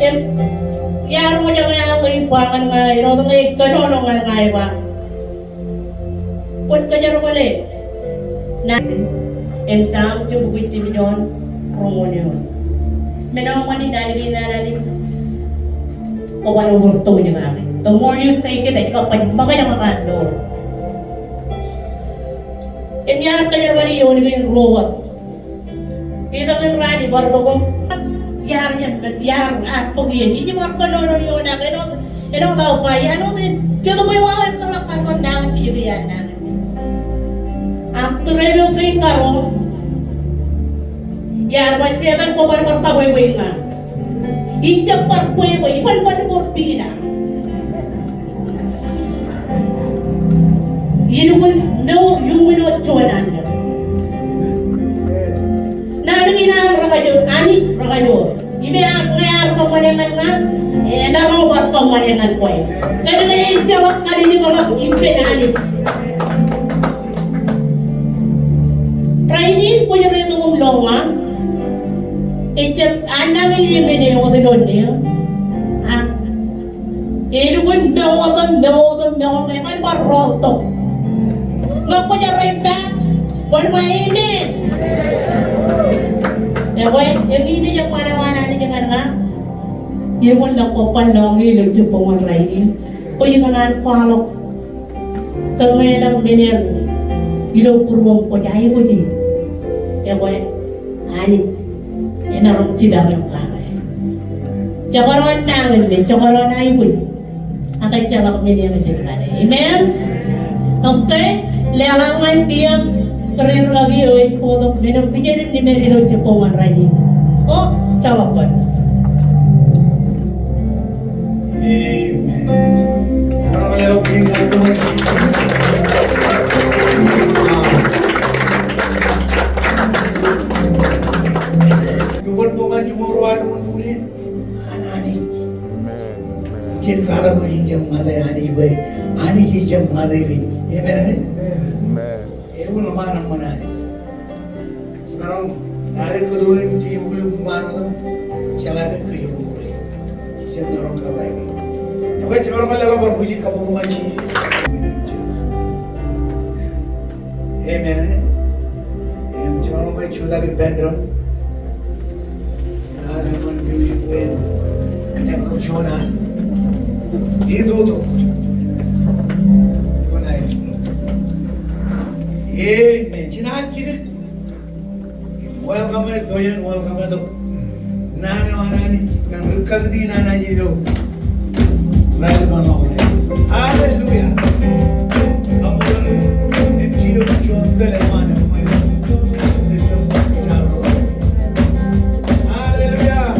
Yar mo dyan nga ang ipangan nga, ito nga ikanon nga iba. Put ka dyan wala natin. Sam cubukuit cibijon romonyon. Menang mani dali dali. Kawan overto dyan nga. The more you take it, ay kapag makaya makando. Yar ka dyan wala yun, yung rowat. Ito nga rani, bardo kong yar at pagyan. Hindi mo ako yun na, ino tao pa, yan o din. Diyan mo yung mga ito lang karoon namin, biyuyan namin. Ang Kr.Rev kayo karoon, yar, wajatan ko ba naman taboy-boy nga. Ijang parboy-boy, ipan-ipan mo pina. Yun mo chuanan niya. Nanang inaam rakayo, ani rakayo. Ibe ang kaya ka manengan nga, nang ubat ka manengan ko eh. Kaya kaya ijawak ka rin yung mga impenani. Trainin ko yung rito mong longa. Anang ilimene ko din niya. Ilubun mewo, may roto. Nga po niya rin ba? Wala mainit. Yang ini yang mana-mana ni jangan nga. Yang wala ko panlangi lang sa pangarayin. Payanganan palok. Kamay lang miner. Ilaw purwang po jaya ko ji. Ani. Narong cida yung kakay. Chakaron namin din. Chakaron na yun. Akay chakak miner na din ka. Amen? Okay? Lelangan tiyang Kr.Rev lagi oy podok minum pijerim ni merino cepongan rayi. Oh, calapan. Amen. Sekarang kalau kita berdoa Jesus. Duwan bunga jumuruan unin. Anani. Jin kala ko hinjang madai ani boy. Ani hinjang madai bi. Amen. Itu nama mana ni? Sekarang hari kedua ini ulu mana tu? Jalan ke Jumuri. Jangan orang kau lagi. Tapi sekarang kalau orang puji kamu mengaji. Amen. Sekarang orang cuda ke bandron. Ada orang music win. Kerja orang jonan. Itu tu. Amen. Jinan jirik. Welcome doyan welcome do. Nana wanani kan rukadi nana jido. Right mama. Hallelujah. Amor jido chondale mana mo. Hallelujah.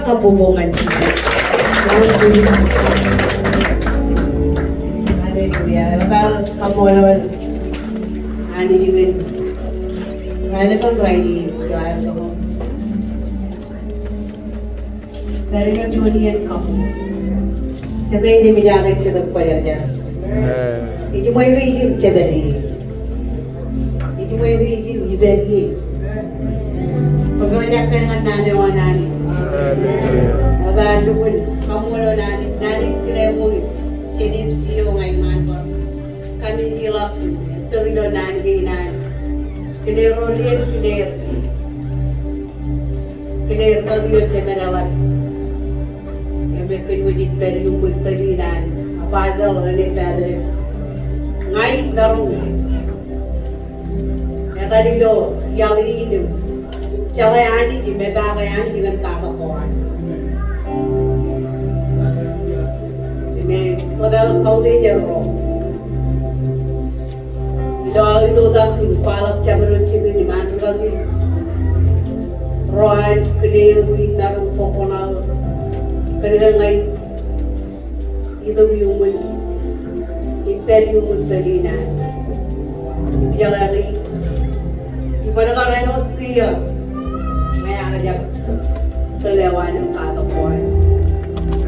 kabubungan Jesus. Hallelujah. Labang kamolol. Ani juga. Rale pang ready. Doa ko. Pero yung Julian kamu. Sa tayo di minakit sa tagpalarjar. Ito mo yung isip ceberi. Ito mo yung isip iberi. Pagkawajak ka ng nani. Abado pun kamulol nani Kr.Rev H.NBC ngay manpar. Kami jilap terilo nani ginan. Kr.Rev Twyla cemeralat. Kaya wajit peri yung talinan. Apazal ni padre. Ngay darong. Kaya talilo yalinim. Cakay ani di mebakay ani dengan kakakuan. May labang kaudi niya ro. Ilo ito takin palak camerun cikin di mana lagi. Rohan kene wi narong pokonal. Kanila ngay ito yung imperium talina. Ijalari. Di mana karenot kuya. May arajak telewan ng katapuan.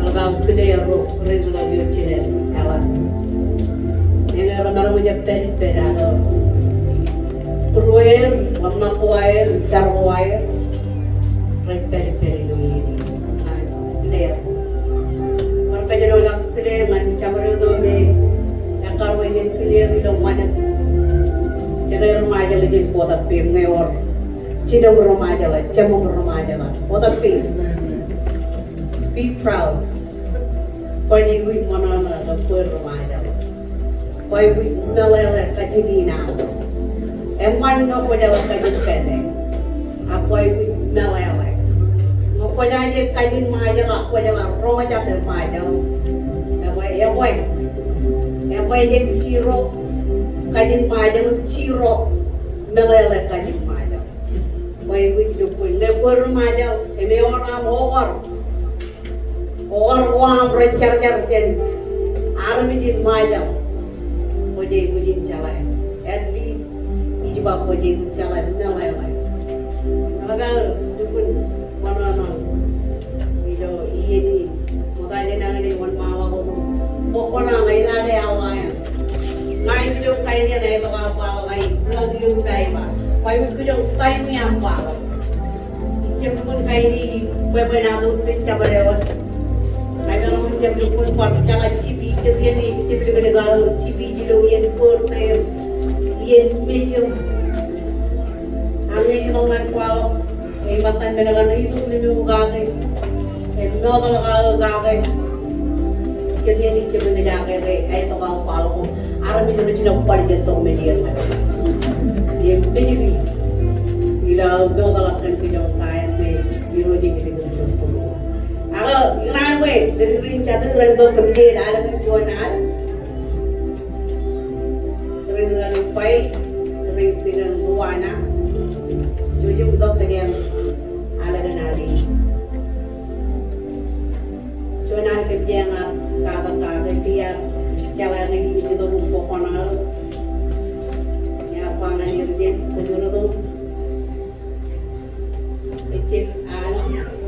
Alabang Kr.Rev Twyla chinen elat. Yang orang-orang macam peri-perado. Perwair, warna kuair, carwair, peri-peri dulu ini. Kr.Rev. Orang penyelulah Kr.Rev man camaro tu me, yang karwain Kr.Rev bilang mana. Jadi remaja lagi kuat pim ngayor. Cina remaja lah, cemong remaja lah, kuat pim. Be proud. Pwede wit mana na remaja. Pwede wit nalala kajini na. Eman nga pwede lang kajin pele. Pwede wit nalala. Nga pwede aja kajin maja lah, pwede lang remaja ter maja. Pwede ciro kajin maja lu ciro nalala kajin maja. Pwede wit dukun nepur remaja. Eme orang over. Orang rencar-car jen, army jin majam, pojai kujin calai, at least ijba pojai kujin calai nalai lai. Kalau dukun mana ilo ini, modalnya nanti wan malah itu, pokoknya ngai nade awalnya, ngai itu kayaknya nai itu apa ngai, pulang itu kayak apa, kayak itu kayaknya apa, cepun kayak ini, beberapa itu pencapaian. Ada orang macam dukun parcala cibi, jadi ni cibi dengan negara cibi jilo yang porter, yang macam, angin dengan kualo, matan dengan itu lebih ugakai, kalau ugakai, jadi ni cibi dengan negara, itu kalau kualo, arah macam macam pada jatuh media tu, yang macam ni, bila kalau kan kejauhan kain, biru jadi dengan Ako, ilan we, dari catu rento kerja ada kan cuanan, dari dengan pai, dari dengan luana, jujur betul dengan ada kan ali, cuanan kerja yang kata dia jalan ini itu rumput konar, ya pangan irjen, penjuru tu, kecil alam.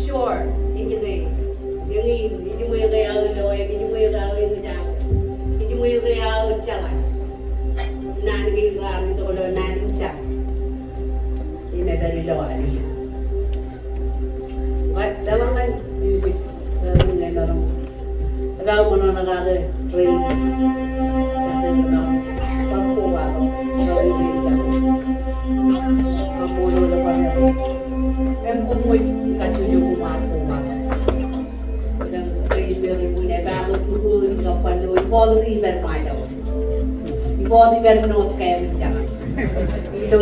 Sure, ini yang ini mo yung kaya loy, ini mo yung kaya yung jago, ini mo yung kaya chala. Nani kaya klaro ito ko lo nani cha. Ini may beri lawali. What dalam kan music, ini ngay barang. Tagaw mo na nakaka-train. Sa atin na. beri punya baru turun juga pandu ibu tu iber mai dah. Ibu tu iber not kaya jangan. Itu.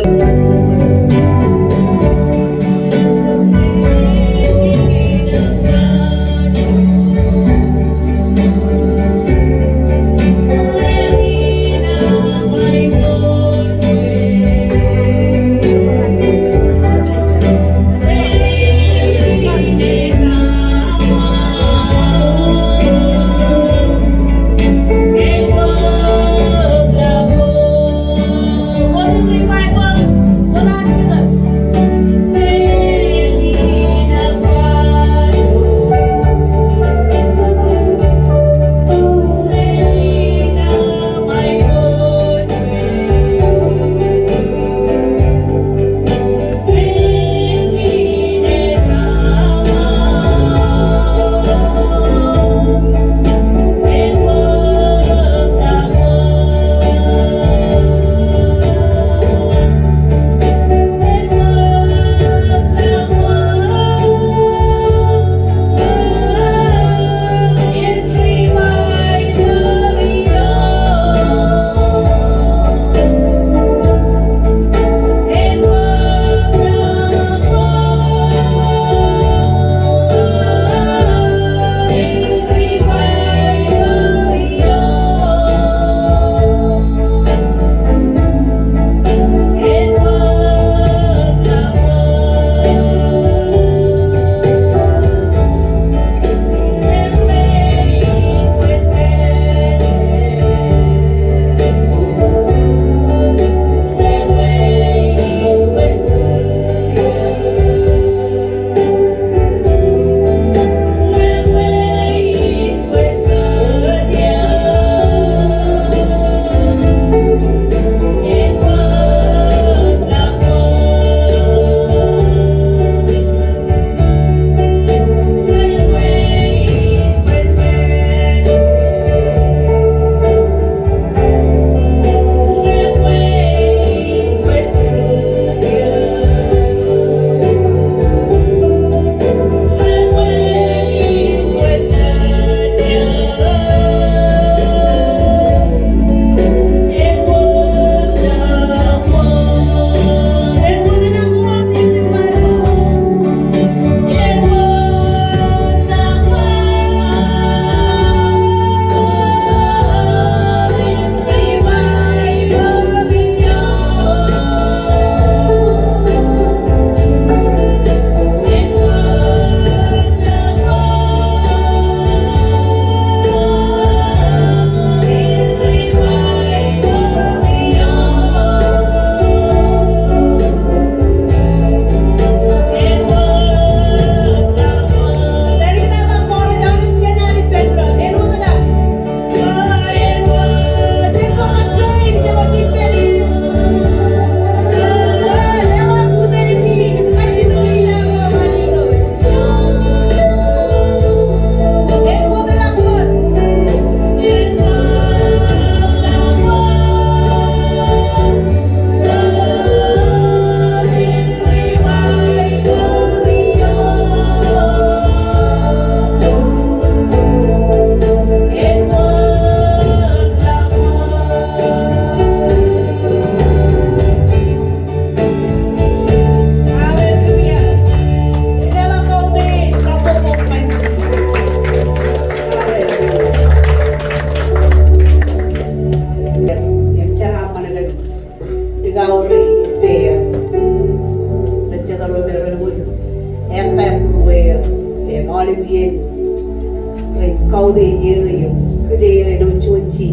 câu thì như cứ đi là đôi chuột chỉ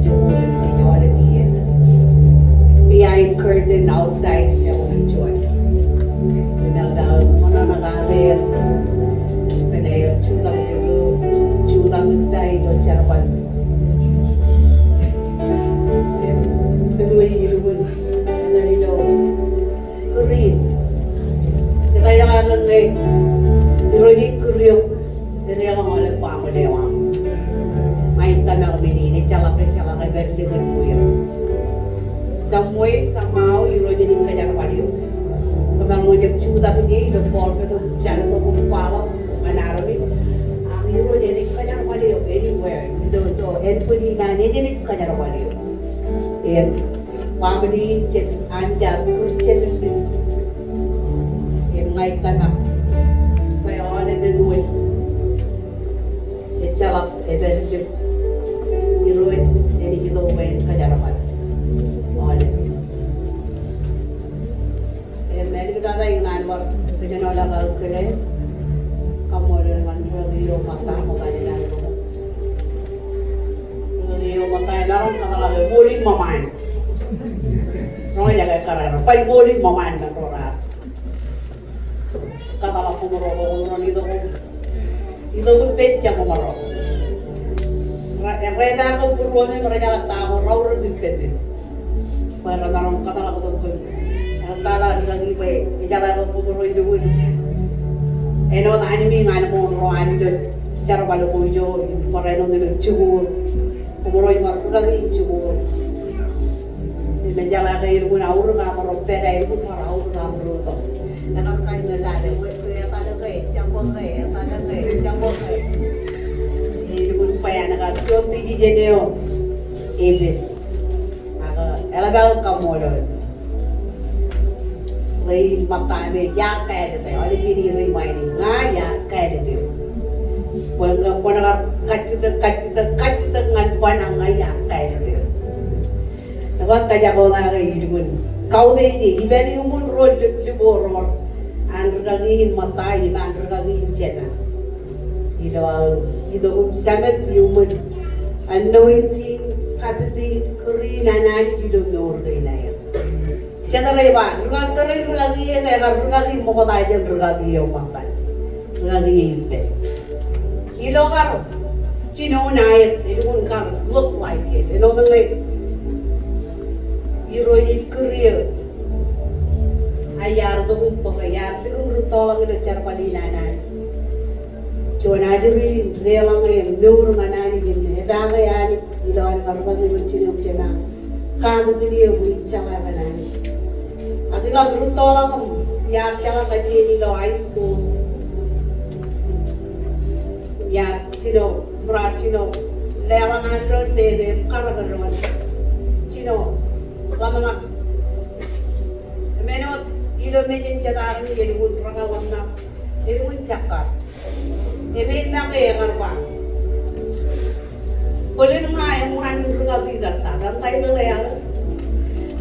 chỗ chỉ nhỏ để bị behind curtain outside cho mình chuột nên là nó nakale cái này chú tâm đây đồ chả quan cái đuôi gì luôn cái này đâu Korean chúng ta yang akan này rồi đi Korea dari yang oleh Pak Dewa main tanah bini ini calak agar dengan buaya semua sama euro jadi kejar padiu kembang mojek cuta pergi the ball itu cara tu kumpala mana arabi euro jadi kejar baliyo anywhere. Ito, anybody na niya kanya baliyo. And family chen anjar kurchen din. Yung ngay tanak. Kaya wala din uwi. Echalak event iruit jadi kita upain kanya baliyo. Wala. मैंने कहा था ये नानवर बिजन वाला का करे कम हो रहे हैं जो दियो मता मता नहीं आए तो दियो मता है ना हम कहा लगे बोली ममान रोई लगे कर रहे हैं पाई बोली ममान में तो रहा kata lah kumuro itu pun jam kumuro reda aku purwani mereka tahu raur di pet para orang kata lah betul Tala lagi baik, jalan aku pukul itu pun. Eno tani mi ngan mo roan itu cara balu kujo, pareno itu cukur, kumuroi marku kali cukur. Di jalan kayak itu pun aur kamar opera itu pun aur kamar itu. Karena kain nela deh, ya tanda kayak campur kayak. Itu pun payah nak jom tiji jeneo, ebe. Aga, elagal kamu loh. Lagi mata me ya kayak gitu, ada pilih remaining, nggak ya kayak gitu. Pendengar kacit dengan panang ya kayak gitu. Nampak kaca kau nak kayak gitu pun, kau deh je, iberi umun road di boror, andr kagiin mata ini, andr kagiin cina. Itu samet umun, anointing kabiti kuri nanani jido nur kainaya. Chandra ba, ruga kare ruga giye na ruga gi mo ta je ruga giye makan. Ruga giye ipe. Ilo kar chino nae, it won't kar look like it. You know the like iro career. Ayar to po kayar tigum rutolang ilo charpali nana. Chona juri relang e nur manani jinne. Daga yani ilo an karuga gi chino chena. Kadu giye bu chama banani. Adilang rutolang yar chala kajini lo high school. Yar chino brat chino lelang andron bebe karagaron. Chino lamanak. Menot ilo menyen chadaran ni bun rakalam na. Irun chakar. Ebe na kaya karpa. Boleh nungai muhan rugabi gata. Dan tayo na leang.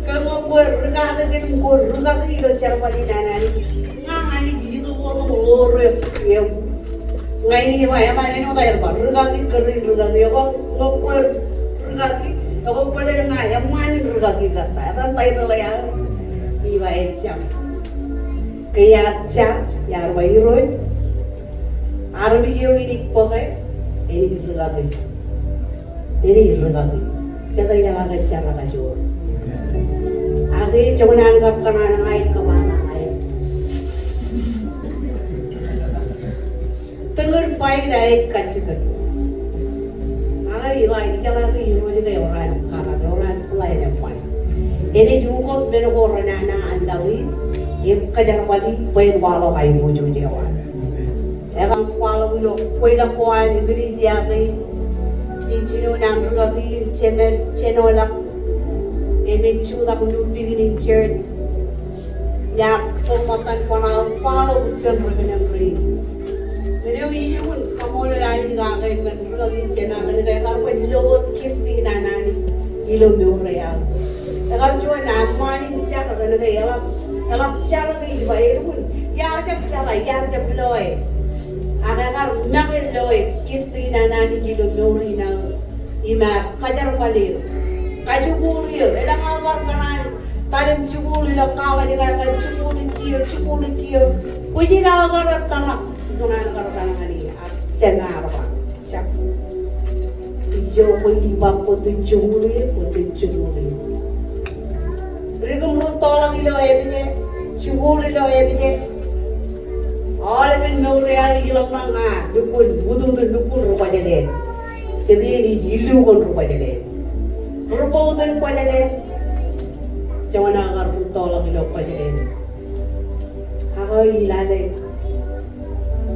Kamu berkata dengan berkata itu cara paling nanani, ngani itu orang luar yang ngani apa yang itu tayar bar, berkata kering berkata ya kau berkata, aku boleh dengar yang mana berkata kata, dan tayo lah yang iba ecam, kayak car, ya arba iroi, arbi yo ini pakai, ini berkata, jadi jangan cara kacau. Ati cuma nanggap karena ngain kemana ngain. Tengger pai naik kacitan. Ay lain jalan tu iro juga orang karena orang lain yang pai. Ini juga beno orang nana andali. Ia kajar padi pai walau kayu buju jawan. Egang walau buju koi la koi Inggris ya kai. Cincinu nang rugi cenolak. Ebe chuda kundu beginning church. Ya pematan panal palo udah berkenan beri. Mereka iun kamu lelaki ngakai kan lagi cina kan mereka harus dilot kifti nanani ilo meoreal. Mereka cuma namani cara kan mereka elak cara ke ibair pun. Yar jam cara yar jam loy. Agar nakai loy kifti nanani ilo meorina ima kajar palir. Kajubuli yo, elang awar kanan, talim cubuli lo kala jika kan cubuli cio, puji na awar tanah, kanan karo tanah ani, cina apa, cak, jo puji bang putih cubuli. Mereka mulut tolong ilo ebije, cubuli lo ebije, all even no real ilok nanga, dukun rupa jadi, ini jilu kon rupa jadi. Rupaw doon pa nila. Diyan nakakarunto lang ilok pa nila. Ako ilalay.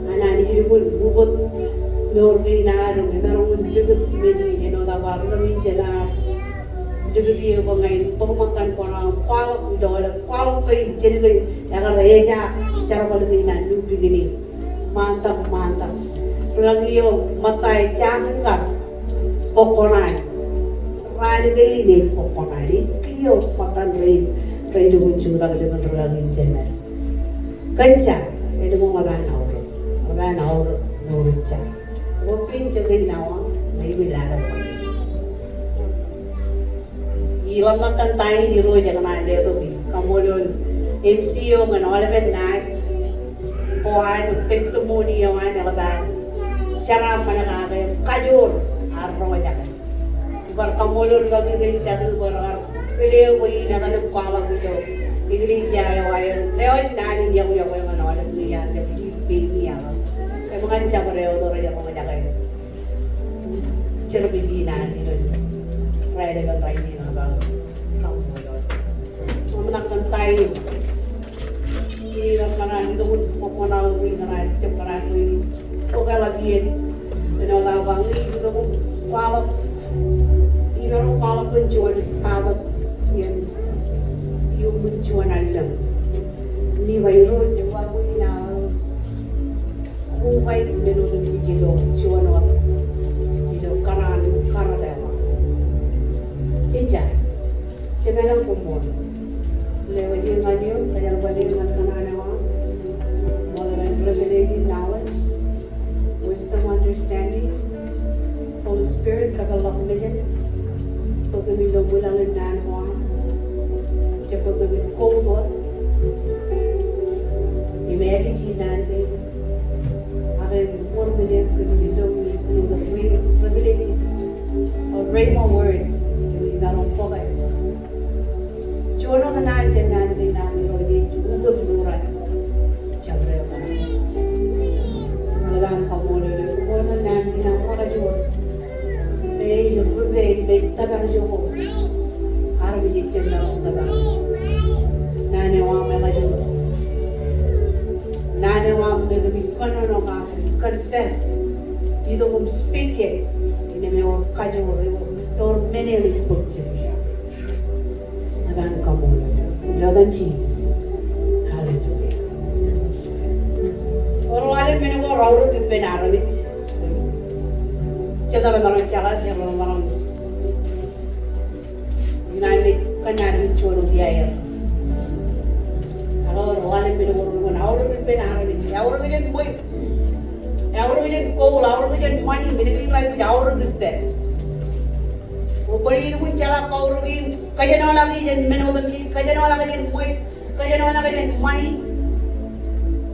Anani jiripun bukot Meorgi na merong ligat meni da warlang jena digdi bangai pagmakan ko na kwalok idol kwalok kay jenle yaga reja cara balgi na new beginning mantap lagi yo matai jangan kan pokonai rani gay ni pokonai kiyo makan rei du juta dengan lagi jemer kenca itu mau ngaban aur nurca Working jadi nawa, maybe lara. Ilang makan tayo di roja kana dia tu bi. Kamulon MCO manoleben na kuan testimony yang ana laban. Cara manakake kajur arroja kan. Ibar kamulon kami rin jadu bar kile woi na kana kwala ko. Iglesia ya wayan. Leon nani yang manoleben ni ya di bi ya. Mga Kr.Rev Twyla mga jakay. Cerbisi na dito. Kaya dagan tayo nila bang kamulon. Mamanaktan tayo. Ilang manan ito kung pupunaw rin na rin. Tiyemparan ko yun. O kalabiyan. Pinawabang ito kung kalap. Ilang kalap mencuan. Kalap yan. Yung mencuan alam. Ni bayro. Jawa ko yun na. Kuhay menurut jilo cuano jilo karadewa cinca cemelang kumon lewat dia ngadio kaya balik dengan kananewa mulai privilege knowledge wisdom understanding Holy Spirit kagalak mejen pagkamilo bulangan nanwa cepat pagkamilo kodot imeli cinan kayo and more than it could be known the privilege of Rhema word in Narong Pogay. Chono na nandiyan na nagay namin rodi ugod luran. Kr.Rev Twyla. Malagang kamulo na ugod na nandiyan na makajur. May tagar joko. Arabi jityan na akong tagar. Nanewa may kajur. Nanewa may gabikono no ka. Confess, you don't speak it. In a more casual or many books. Naban kamula. Lord and Jesus. Hallelujah. Or wale mene ko rauru di penaramit. Chadara maron chala chalo maron. United kanari choro diaya. Or wale mene ko rauru di penaramit. Rauru mene boy. Our vision coal, our vision money, many like with our good bed. Upari with Chala Kauri, Kajanola and Menodam, Kajanola and White, Kajanola and money.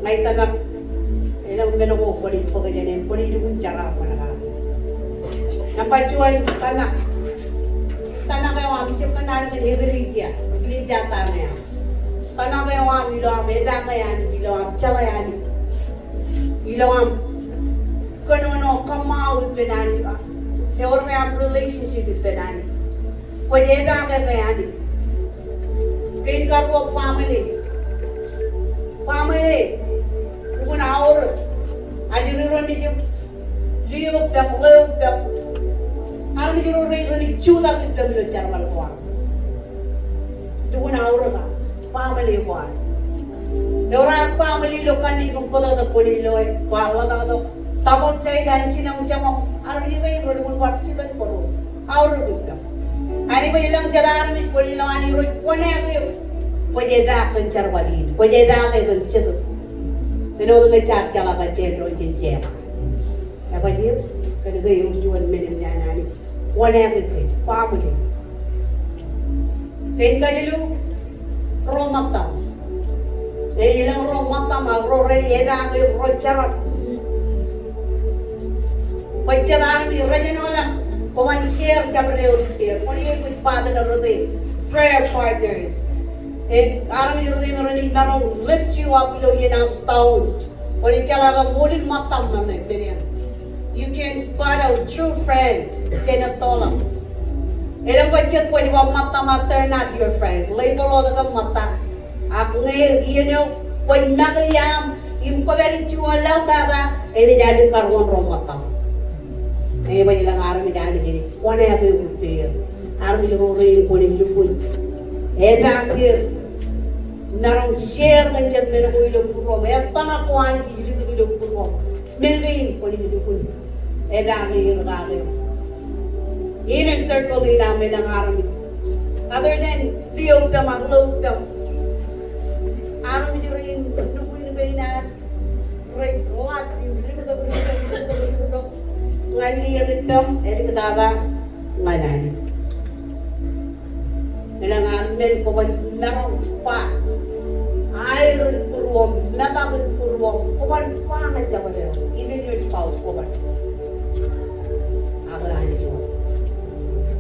Like Tamak, Menogo, put it pocket and put it with Chala. Nampachuan Tamak. Tamak, Chipanari and Iglesia, Iglesia Tamea. Tamak, we love Evacayan, we love Chalayani. We love Kanono kamau penani ba. Or may have relationship with penani. Pwede ba ka kayani? Kain karuo family. Family. Kung naor. Ajururo ni jum. Liyo pep. Armi juro ni chuda kit kami charmal kuan. Kung naor ba. Family kuan. Orang family lo kani kung pada tak boleh lo. Kuala tak tu. Tapos saya ganci na ucapmo, arami ba yung rolong waktu kan poro, aur bukta. Ani ba ilang jadar mi poli lang ani roy kone ako, pwede ba kencar balin, pwede ba kayo kencet. Tinolo may car cala ka cendro cincem. Apa dia? Kena kayo jual menem yan ani, kone ako kayo, family. Kain ka dulu, romatam. Ilang romatam, agro ready eba kayo roy charap. Pagkakaroon yung Rajanola, kuman-share Kr.Rev Twyla, kung yung good father na Rudy, prayer partners. And araw yung Rudy meron yung lift you up below yun ang taon. Kung yung talagang mulin matam na yan. You can spot out true friend, Jenatola. Ilang pagkat pwede ba matam at they're not your friends. Label o na kang mata. Ako ngayon, yun yung, pwede na kayam, yung pagkarit yung alam dada, eh, nangyari karoon rong matam. ba nilang arami dyan gini. Kone ako yung repair. Arami yung rin ko ng lupon. Bakit? Narang share ng dyan meron ko ilog ko. May tanga ko ani gili ko ilog ko. Milgayin ko ng lupon. Bakit yung kakil. Inner circle din namin ang arami. Other than liyog ka, maglog ka. Arami yung rin, lupon na ba yun na right, what? Ngaliyalit kam, kadada, nganan. Nilangan men ko ba narong pa. Ayron purwom, natamon purwom, kuman pa nga dyan mo. Even your spouse, kuman. Agahan niyo.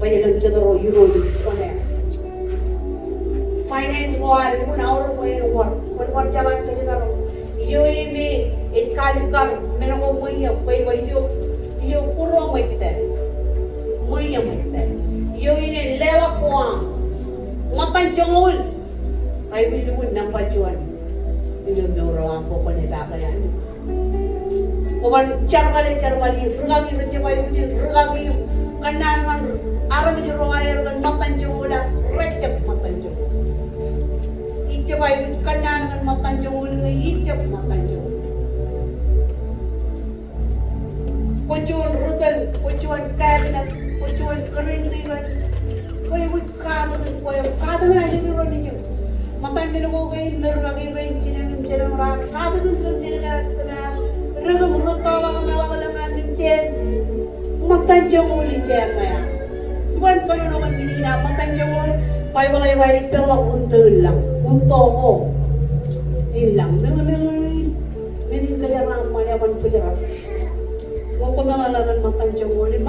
Panyalang dyan euro, kuman. Finance mo, ano mo na oro ko yung work. Kung jalan ka nila ro. Iyo may itkalikar, meron ko mo yung way iyo puro mo ite. Mo yung ite. Iyo ini lela kuang. Matan jangul. Ay wilun nang pajuan. Ilo mero ang ko ni bakayan. Kuman charwali rugagi rujabay udi rugagi kanan aram di roayer kan matan jangula recep matan jangul. Ijabay with kanan kan matan jangul ngai ijab matan jangul. Kucuan rutan, kucuan kabinet, kucuan kering dengan kaya wik kadagan aja ni ron niyo. Matan minumo kayo merugagi rin sinanong sinang rat kadagan kan sinang kena rugam rutala kamalangan nimchen matan janguli chen maya. Bukan kono naman binina matan jangul pay walay pelak untul lang unto ko. Ilang menin kaya ramai aman pejarat. Kung kumalalan matan janguli,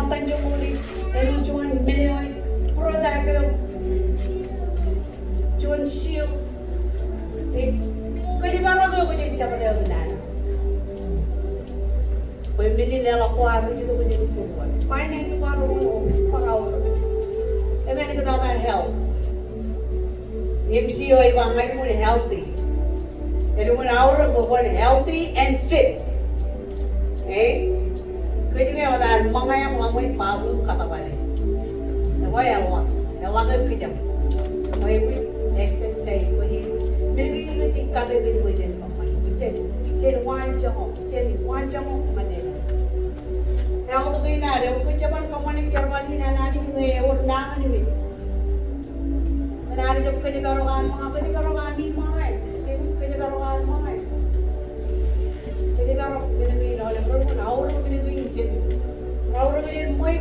lalu cuman meneoy, produk cuman shield. Kaya ba ako din siya pala yung nana? Kaya minilala ko ako dito ko din pupuan. Finance ko ako pag-awal. E may nagkatata health. MCO ay bangay mo ni healthy. Kaya mo na awal ko healthy and fit. Okay? Kaya nga wala, mga yung langoy pabong katawan eh. Nawa yung langay ka dyan. May with exercise ko niya. Binibigyan ko dyan kakay ko dyan pa man. Dyan wanjang mo manila. Kaya ako kayo na, huwag ko dyan ka man yung charwali na nanin yung ewan na nga niyo eh. Manari dyan kanibarokan mga kanibarokan ni mga eh. Kanibarokan mga eh. Kanibarok, binibigyan na wala. Pero kung awal ko binibigyan orang ini moy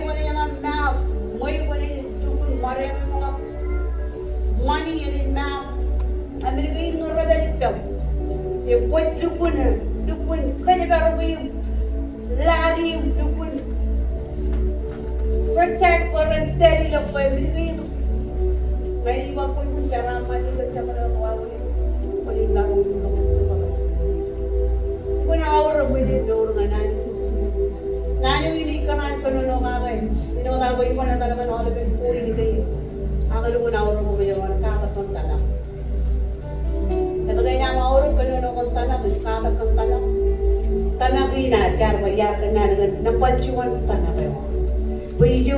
mana yang map moy mana tukun mare mga money in map Amerika ini nora dari pem ye pot tukun kaya baru yung lali tukun protect voluntary lo pa Amerika ini may iba pun cara mati macam mana tahu ni paling larang kung awal mo din orang anan Nani ini kanan kanuno kakay. Pinakatawa yung mga natalaman ako labing puri ni kayo. Akala mo na oras mo ganyan, kakatong tanak. Kapag nga mga oras kanuno kong tanak, kakatong tanak. Tanak ina, bayar ka na naman, nampatyuan tanak kayo. Pwede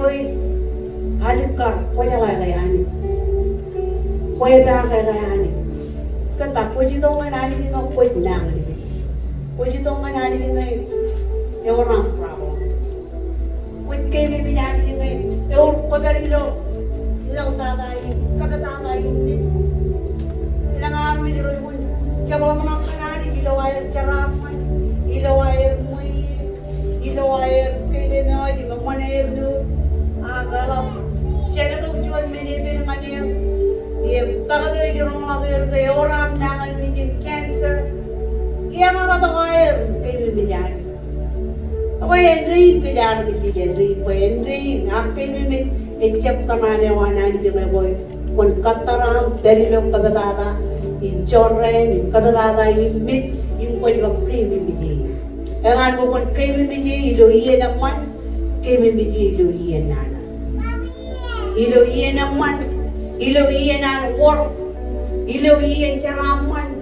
halik ka, pwede kakayanin. Pwede kakayanin. Kata, pwede itong manani dito, pwede na. Pwede itong manani dito ngayon. Orang problem. With kayo may binani niyo ngayon. Pagarilo. Ilang tatayin. Kakatayin din. Ilang araw may diro mo. Tsaka mo ng kanani. Ilawayar charapan. Ilawayar muy. Ilawayar kayo din mo. Di magmanayar do. Galap. Siya na ito juan minibin ng kanya. Takadari diro mga kayo. Orang nangan niyo cancer. Iya mga katawayar. Kayo may binani. Ako Henry, kaya namin si Henry. Nakay namin, echep ka na niya wana ni Jimmy Boy. Kung kataram, dari lang kabatata, inchoren, yung kabatata, yung mit, yung pwede kang kayo mimiji. Kaya mo kung kayo mimiji, iluhiyan naman, kayo mimiji, iluhiyan nana. Iluhiyan naman, iluhiyan ang work, iluhiyan charaman,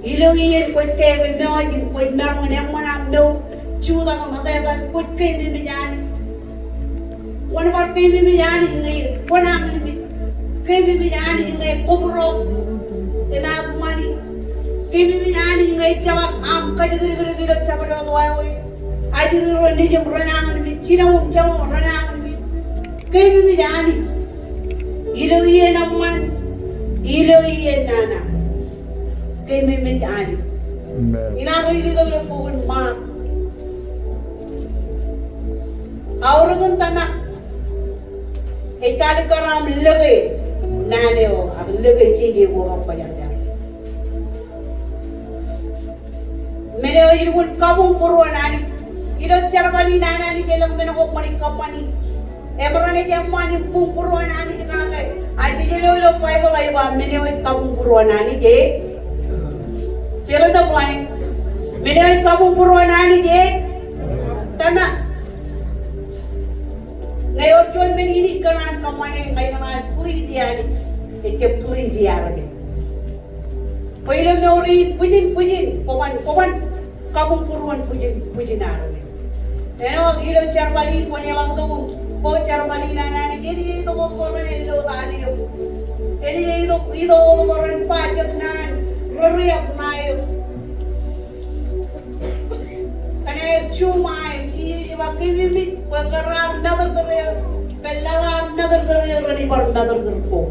iluhiyan kung kayo mimiji, kung meron nga naman ang no, chuda ka matayakan kut kay bibiyani. Wan war kay bibiyani ngay wanang kay bibiyani ngay kubro enak mani kay bibiyani ngay cawak am kajadiri cawak doy ajiri roni jam ranang mi cinawum cawum ranang mi kay bibiyani ilo iye naman ilo iye nana kay bibiyani inaro ili daw pun ma aurun tamak ikali karam lege nane o ag lege chiji ko ro pa yan mere o irun kabung purwa nani ilo charmani nana ni kelang mena ko mani kapani ebrane jamani pung purwa nani ka kai aji lo pai bolai ba mere o kabung purwa nani je fill in the blank mere o kabung purwa nani je tama ngayon John menini kanan kamane ngayon please yani ece please yarane pailam nori pujin paman kabung puruan pujin arane eno ilo charbali pone lang to ko charbali nana ni jadi to ko korane lo tani yo eni ido to koran pajak nan ruriap nayo kane chumai chi ba kimi pagaran nadar dare bellala nadar dare rani bar nadar ko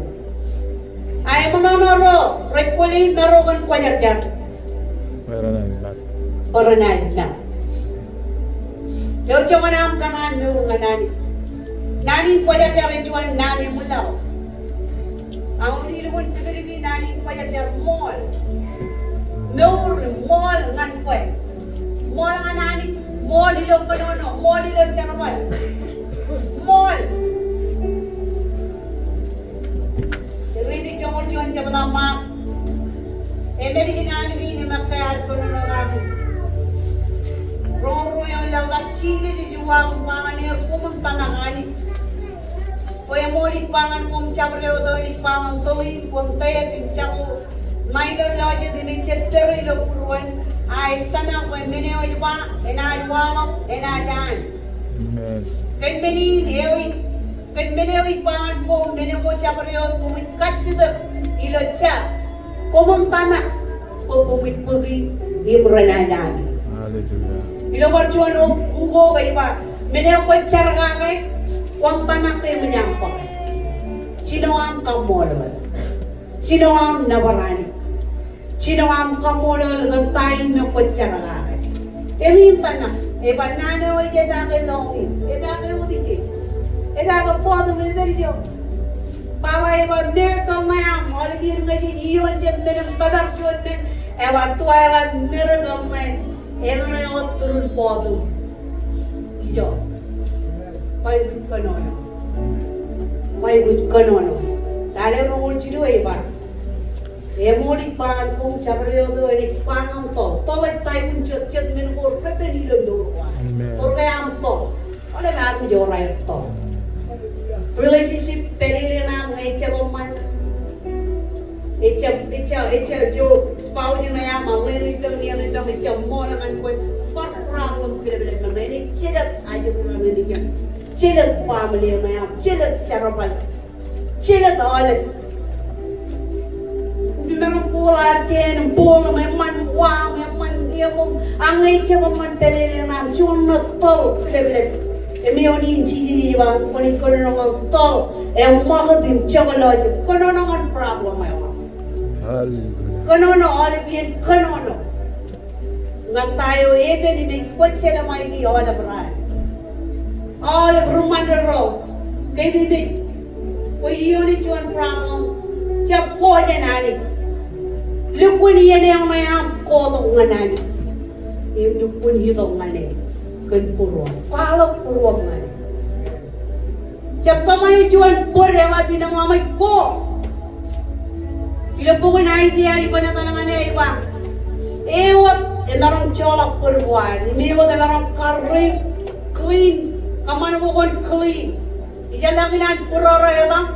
ay manonoro rekoli merogan kwajar Orana yo chomanam kanan me nani nani kwajar jar juan nani mulao awni lugun tigri nani kwajar jar mall meur mall ngan kwe mall nani mall ilo konono mall ilo chanawal mall ridi chomol chon chabadama emeri nani ni makayar konono ngani ro yung lawak chise di juwang mangani kumunta na ngani Kaya mo pangan kong chabreo do pangan tuloy kung tayo pinchako Mailo loja dini cetero ilo puruan ay tanang ko meneo iba enajwalo enajan kan meneo ipangan ko meneo ko chabreo kumit kachida ilo cha kumuntana ko kumit pugi ibranajan ilo barchuano ugo kay ba meneo ko chargangay Wang tanak kayo menyampak Sino ang kamolol Sino ang nabarani Sino ang kamolol Gantayin na kutsarakakan Emi yung tanak Eba nana o ijadake longin Edake o dije Edake po ito may berjo Papa eba miracle na yan Olivir nga din iyon dyan Menang tadak yun men Eba Twyla miracle na yan Eba na yung turun po ito Iyo Paigut kanono. Tale rongol chilo iba. Emoli pan kong chabreo do eni panang to. Tolay tayo chet men ko repeni lo dorwa. Or kaya am to. Ole na ako joray to. Relationship pelile na ng echaman. Echa jo spouse na ya malili lang niya lang echa mo lang ko. Par problem kile na ni chedat ayo ko na ni jam. Cilet family na yan, cilet charabal, cilet olip. Hindi meron pula dyan, pula may man wang, may man iyong, ang ngayon man pelili na, siyon na tol, kilip-kilip. May yun chiji bang, kunin ko na naman tol, makadim, chocolate, kono naman problem may wang. Kono olip yan, kono. Nga tayo, even may kotse na may di olip rin. All of Rumandaro, kay bibig, kung iyon ito problem, siya ko niya nani. Lukun niya na yung mayam ko itong nga nani. Yung lukun ito nga nani, kan puruan, palok puruan nga nani. Siya ka man ito ang purela pinamamay ko. Ilo po ko na siya, iba na talaga na iba. Ewat, narong cholak puruan, imiwat na narong Kr.Rev clean. Kamana mo kon clean. Iya lagi nan purara yata.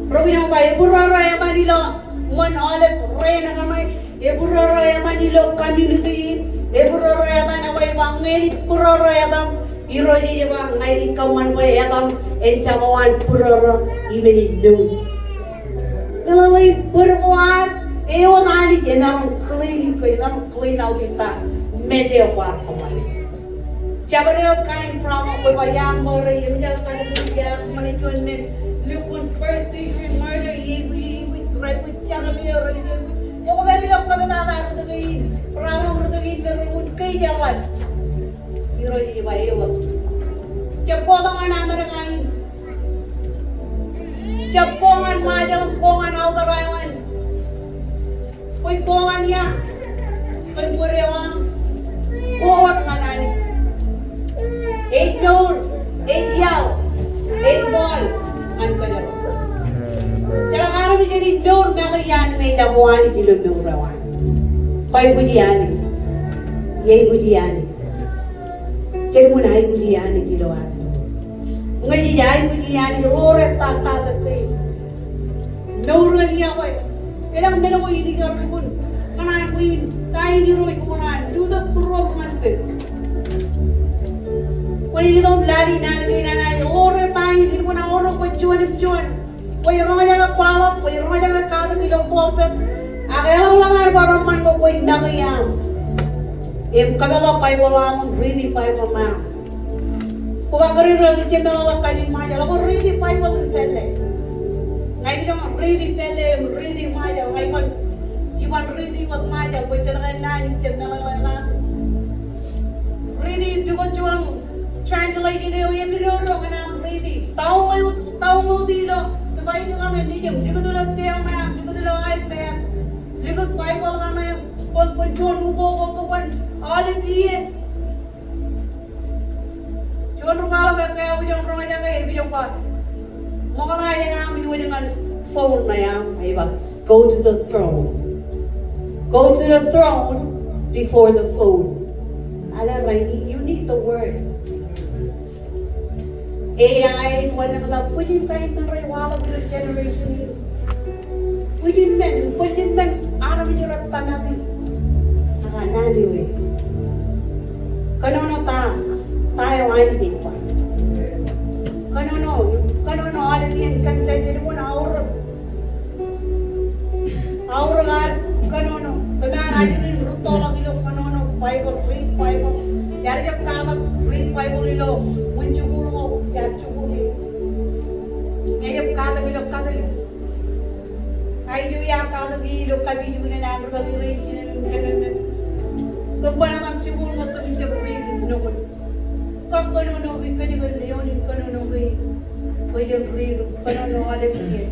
Rogi yang baik purara yata nila man oleh rey na kamay. E purara yata nila community Eburoro yadan away bangay puroro yadan irodi bang ngay kaman way yadan enchawan puroro imeni no. Melalui berkuat ewan ali jenang clean out kita meze kuat kemana. Jabareo kain from a bayang more yemjal tanadia management look on first degree murder we try with Jabareo yo ko beri lok kami nada rudain prano rudain berun kay jalan iro di bayo jab ko dong ana kain jab ko ngan majal ko ngan outer island koi ko ngan ya kan burewang kuat manani 8 door, 8 yaw, 8 ball, man ka jaro. Jalang araw ni jadi door na kayan ngay damuan ni jilog ng rawan. Kaya bujiyani, yay bujiyani. Jadi mo na ay bujiyani jiloan. Ngayon yay bujiyani roret takata kay. Nauran niya ko. Ilang melo ko ini karpun. Kanan ko ini, tayo ni Roy kumanan. Dudak puro man kay. Wali dong lari nana ore tayo di mo na oro ko chuan koy ronga jaga palok koy ronga jaga kadu ilong popet agela ulangan paraman ko koy nagayam kabela pai bola mun ridi pai bola ko bagari rogi chemela kanin majala ko ridi pai bola pelle ngai dong ridi majala ngai man iwan ridi wat majala ko chalaga nani chemela la ridi bigo chuan translate ini yang miroro kana ready tahu mo dilo tupai jo kana nijam ligo dilo cel na ligo dilo iPad ligo bible kana yang pon jon ugo ko pon all biye jon rugalo ka ujong ronga jaga e bijong pa mo kana ya na mi dengan phone na ya ai ba go to the throne before the phone ala right you need the word AI wala na pwede kain ng rewala ng generation yun. Pwede men, araw niyo rat tamakin. Nakanali we. Kanono tayo ay din pa. Kanono alam yan kan kasi mo na aurag. Aurag kanono. Kaya rin ruto lang ilo kanono Bible read Bible. Yari jab kagat read Bible ilo. Munjuguro ya chuguri. Ngayap kada ilo. Ayo ya kada ilo kabi mo na nang kabi rin chinen. Kapana ng chugur mo to ni jab read no. Kanono we kadi ba leon kanono we. We jab read kanono ale piye.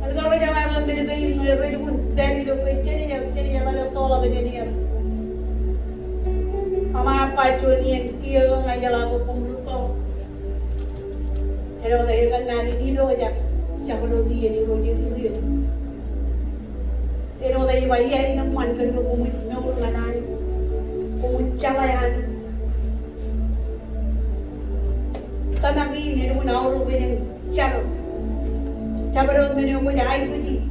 Algaro jala ga mere gai ni read mo dari lo ko chene ya dalo tola ga ni ya. Amar pachonian kiyo ngajala ko kumruto. Pero dahil kan nari dilo aja siya ko di ni roje dilo. Pero dahil bayay naman kan ko kumit no nganan. Kumuchalayan. Tamagi ni mo na oro bin charo. Chabaro mene mo ya ay buji.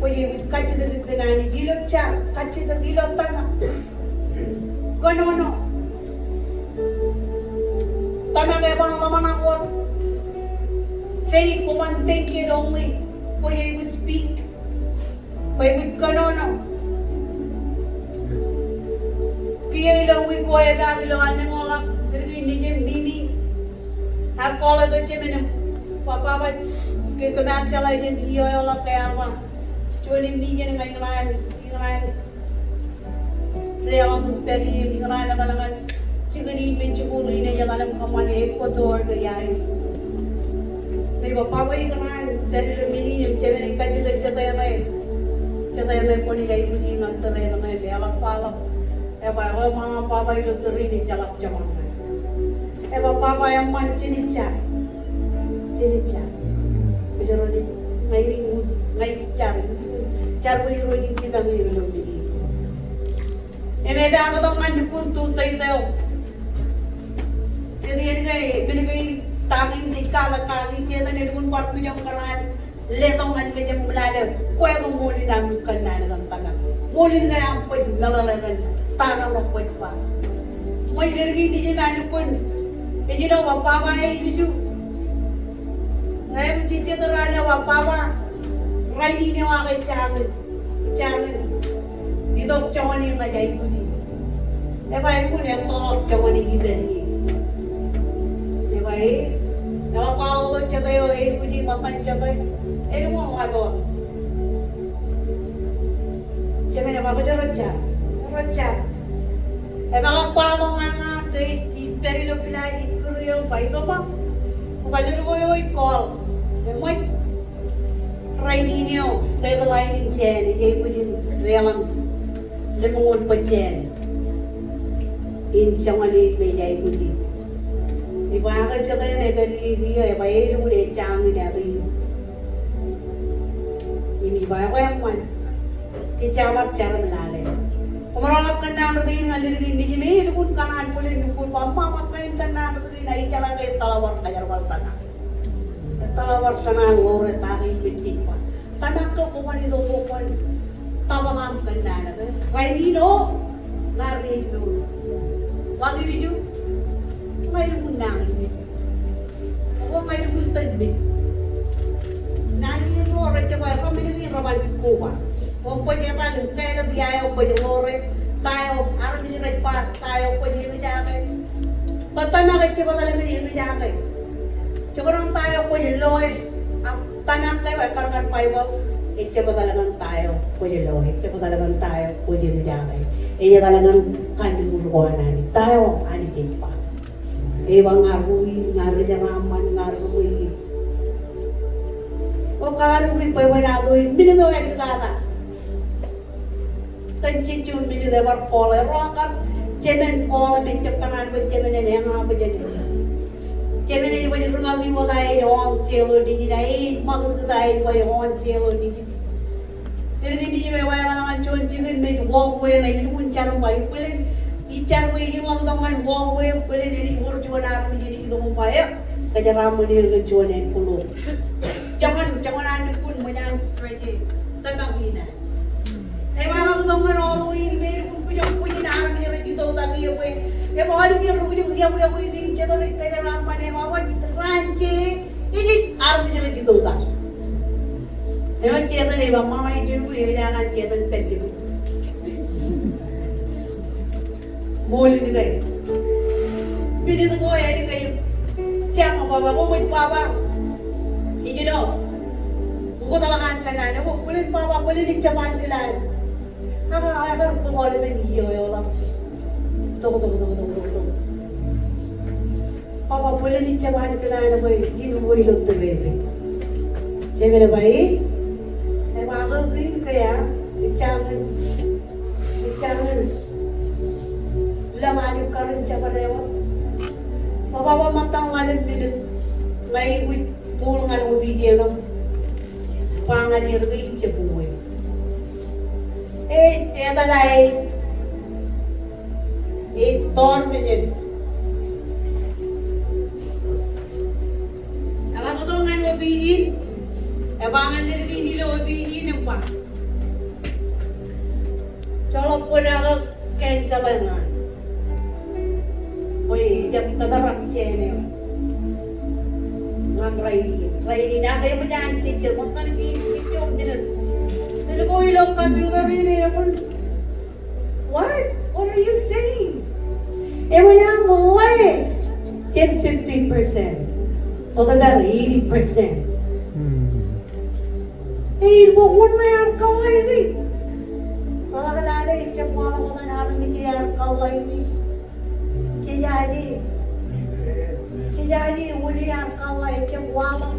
Oye kachida dinani dilo char kachida dilo tanga. Kanono. Tamang ebang laman ako. Faith ko man think it only. When I would speak. When we kanono. Kaya ilang we ko ay bagilo ane ngolak. Pero hindi jem bini. Har kola do jem ene. Papa ba kaya kanan chalay jen iyo yola kaya arwa. Chuan hindi jen ngayon. Realang peri mingaran na talagang sigari menchukuli na jalan kaman Ecuador gayay. May papaway kanan peri lemini cemene kacita na poni gay puji ngantare na may belak palak. Eba mga papay lo teri ni jalak jaman. Eba papay amman cinicar. Pero ni may car bui rojin cita may ilong ni. Eme ako tong mandukun tutay tayo. Jadi yan kay binigay taking jika kaki cheta ni dukun parku jang karan letong an me jam mulade ko ay mo ni nam kan na ng tanga. Muli nga ang pwede nalalagan. tangan lokon pa. May lirgi di niya malukon. E di na wapapa e di ju. Ngayon cicitara niya wapapa. Ray di niya wakay changan. Changan. Dito changan niya ngajay ko di. E ba e ko niya tolok changan niya giberi. E ba e. Kalau kalau tu catayo e ko di makan catayo. E di mo ngato. Cemena apa raja. Emang apa mo nga di perilo pinay di Kr.Rev Twyla pa. Kapaluro ko yung call. Emang rainy niyo. Tayo lain in chen. Ijay ko din relang lemungon pa chen. In siyang mali may jay ko din. Iba ka siya tayo na iberi niyo. Iba yung muli chang niya tayo. Imiba ko yung man. Cicawat cara melalui. Pemerolak kena ngerti ngalir ini jadi dukun kanan boleh dukun papa makain kena ngerti naik jalan ke talawar kajar waltana. Talawar kena lore tari becik pa. Tamak ko kuman itu kuman tawang kena ngerti. Kaini do ngari do. Lagi di ju. Mai munang ini. Aku mai muntan bit. Nani lore coba kami ini rawan kuwa. Opo niya tayo, kaya na biyayaw pa yung lore, tayo, araw niya nagpat, tayo pa niya nagjakay. Patay makit siya pa talaga niya nagjakay. Tsaka nung tayo pa yung lore, ang tanak kayo, ay karangan pa yung siya pa talagang tayo pa yung lore, siya pa talagang tayo pa yung nagjakay. Iya talagang kanimuluan na ni tayo, ani siya pa. Ewa ngaruhi, ngaruhi siya naman, ngaruhi. O karuhi pa yung wanadoy, minuto yan yung tata. Tanjicun bini lebar kole rokan cemen kole mencap kanan bercemen ini yang apa jadi cemen ini banyak rungal di modai orang celo di sini makan kita ini orang celo di sini jadi ini juga wayang orang cuan cikin meja walkway na ini pun cara baik pelin icar baik ini lalu teman walkway pelin ini urut cuan arti jadi kita membayar kerja ramu dia kecuan yang puluh jangan anda pun menyang straight tentang ini. Emang aku tahu kan orang ini punya anak yang rajin tahu tapi ya boy. Ya boleh punya ini cetor kayak rampan ya mama ranci ini harus punya rajin tahu tak. Emang cetor ni bang mama itu dulu dia jangan cetor pendek. Boleh ni kayak. Pilih tu boy ni kayak. Siapa bapa mau papa. Ini dong. Aku talangan kanan, aku boleh papa boleh dicapan kelan. Agar pengoleh mengiyo lah. Tunggu. Papa boleh dicapan kelan boy, ini boy lot terlebih. Cewek baik, emang aku green kaya, dicapan. Langan karin capan lewat. Papa matang ngalim bilik, ngai wit pulungan ubi jelam. Pangan irgi cepuy. Ceta lai. Ton menjadi. Alam ko tong ngano bijin. Pangan irgi nilo bijin ang pa. Colo po na ako cancelan. Oy, jam tabarak chene. Ngang Raini na kayo pa dyan, chichil. Magkano yung Nila ko ilang computer ini. What? What are you saying? Ewa niya mulai. 10-15%. O tagal, 80%. Bukun na yung kalay ni. Malakalalay, siya mga ko na namin niya yung kalay ni. Jadi uli yang kalai cewala,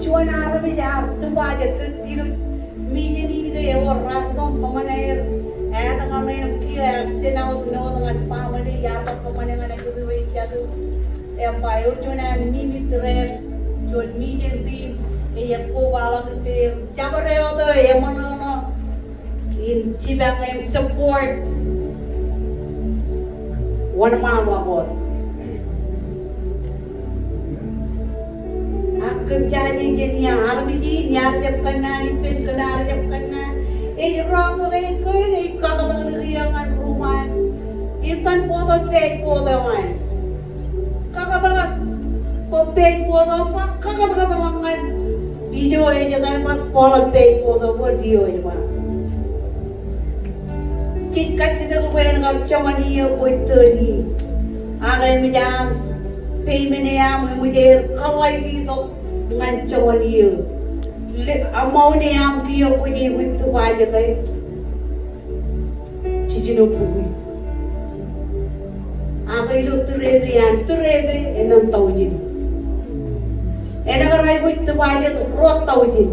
cuan arah meja tu baca tu itu misi ni itu ya orang tu kemana air, dengan yang kia senau dengan paman ni ya tak kemana dengan itu bekerja tu, bayar cuan ni trip, cuan misi tim, ya tu bala tu, siapa reo tu ya mana in cibang yang support, one man lapor. Kerjaji jenia, armiji nyar jab kena ni pen kedar jab kena. Jurang tu kau ni kau kata kata yang rumah Itan foto page foto man. Kakatakat po page foto pa kakatakat langan video aja kan mat pola page foto po video aja pa. Cikat cita ko yang ngar cuman iyo po itu ni. Agak macam payment yang mujur kalai gitu ngan cuman iyo. Amau ni yang kio po jadi itu aja tu. Cicino pui. Agak itu Kr.Rev enam tahun. Enak orang ibu itu aja tu rot tahun.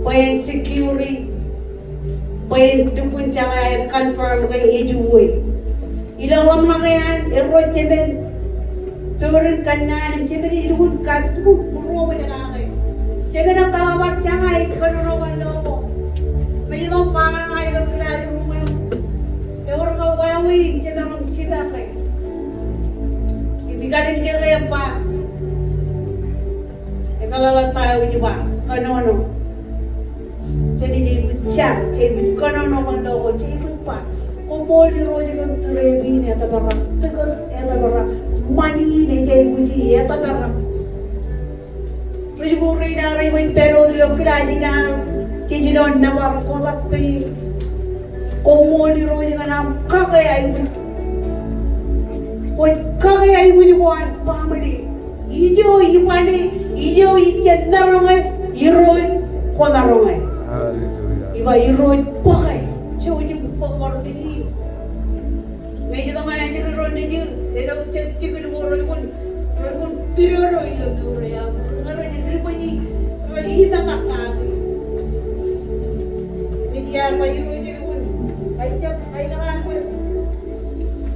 Poin security, poin dukun cala air confirm ke ejuwe. Ilang lam nangayan erot cemen. Turun kanan cemen dukun katu buru macam apa? Cemen ang talawat jangai kanoro malo. Macam tu pangan ay lo kelaju rumah. Orang kau gawin cemen orang cibakai. Ibigay dia kaya pa. Kalau tahu juga, kono jadi ucap, jadi kono kalau jadi apa, komodi roja kan terebi ni atau berapa, tekan atau berapa, money ni jadi uji atau berapa. Terus gue reda reda pero di lokal aja na, jadi non nabar kotak pe, komodi roja kan am kagai ayu, koi kagai ayu juga apa mani. Ijo ipane ijo ichendarongai iroi konarongai iba iroi pakai coba pokor ini meja tangan aja iroi ni dia cek cek itu orang pun piroro ilo dulu ya ngaro jadi puji ini tak kaki media apa iroi jadi pun aja ajaran pun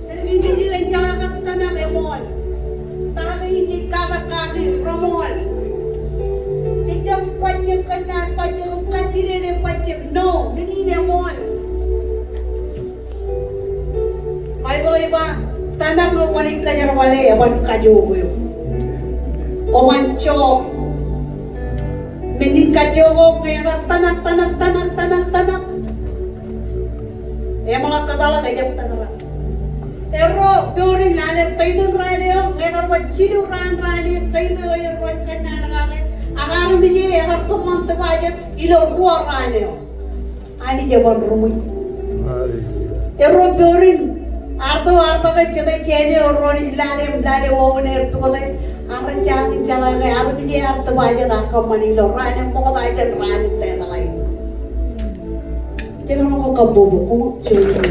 jadi media juga jalan kat tanah lemon tak ini kata kaki romol. Tidak pajak kanan, pajak kaki ni pajak no, ini demon. Ayo iba, tanah lo paling kajar wale, aban kaju yo. Komancho, menin kaju ko kaya tanak. Malah katalah kaya tanah. Ero dorin nane taidun radio ngar bachidu ran radio taidu ayer kon kanana ngake agaru biji agar komam tabaje ilo ruwa radio ani jaban rumui ero dorin ardo ke chete chene oroni lale wone ertu kote aran jangi chala ngai aru biji arto baje da kamani lo radio mokota aje radio te dalai jangan ko kabobo ko chuyi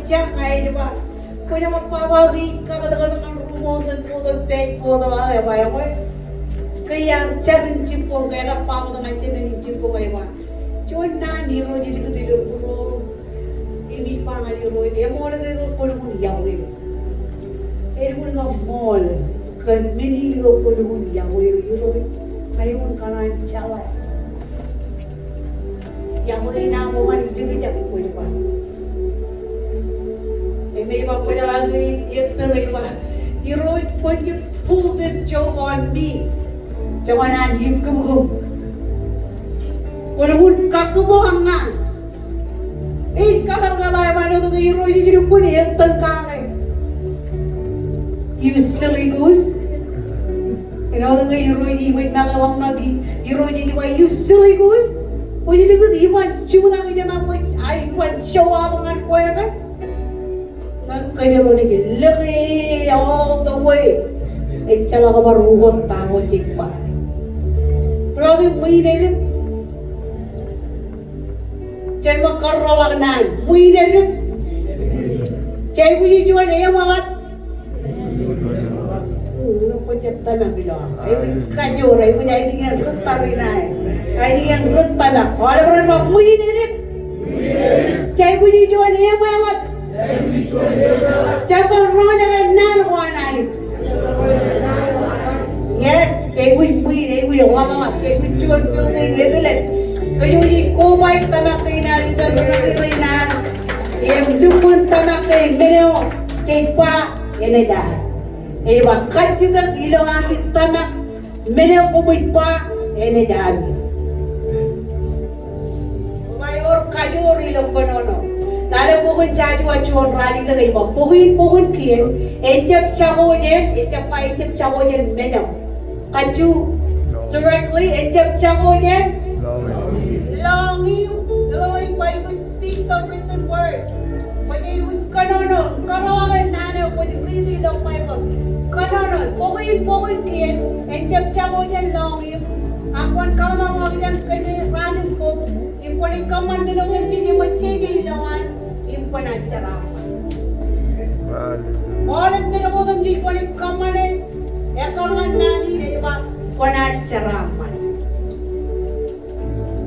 cak ay di ba? Punya magpapagi kakadagan ng rumotan po ng peg po ng ay ba yan ko kaya charin chimpong kaya kapamo ng chimen chimpong ay ba? Chuan na ni ro jadi ko dilo bro ini pa nga ni ro ini mo na ko ko ng yawe. Ko ng mall kan mini ko ko ng yawe ro ay mo kana chala. Yawe na mo man dili ja ko di ba? May iba po lang ito iba. You want to pull this joke on me. Jawanan yung kumkum. Kung namun kakubuhang nga. Kalang-kalay man ito ng hero yung kuni yung tangkakay. You silly goose. You know the hero yung nakalang nabi. Hero yung you silly goose. Kung yung dito, you want chew na kanya na po. You want show up ang kuya ka. Kaya mo naging laki all the way. Chala ka marugot tango chikpa. Grabe mo rin. Chay makarolak nan. Mo rin. Chay ko yung juwan ay malat. Ko chapta na gila. Ay kajor ay ko jay niyan rutta rin ay. Ay niyan rutta na. Wala rin mo rin. Chay ko yung juwan ay malat. Jangan rumah jangan nan kuanani. Yes, kayak gue orang kayak gue cuman building gitu lah. Kayu ini kubai tamak kainan kainan. Yang lupun tamak kain melo cepa ini dah. Bak kacidak ilo angin tamak Mene kumit pa, ene dami. Mayor kajur ilok konono. Nale pukun chaju achuan rani ta gay ba. Pukun kiye. Echep chagojen, echep chagojen medam. Kaju directly echep chagojen. Longing, why you would speak the written word. When you would kanono, karawagan nana, when you read the Bible. Kanono, pukun kiye. Echep chagojen longing. Akuan kalamang wagidan kanya ranin ko. Impon ikaman nilong jadi macam lawan. Impon acara. Orang nilong jadi impon ikaman ekalan nani deba impon acara man.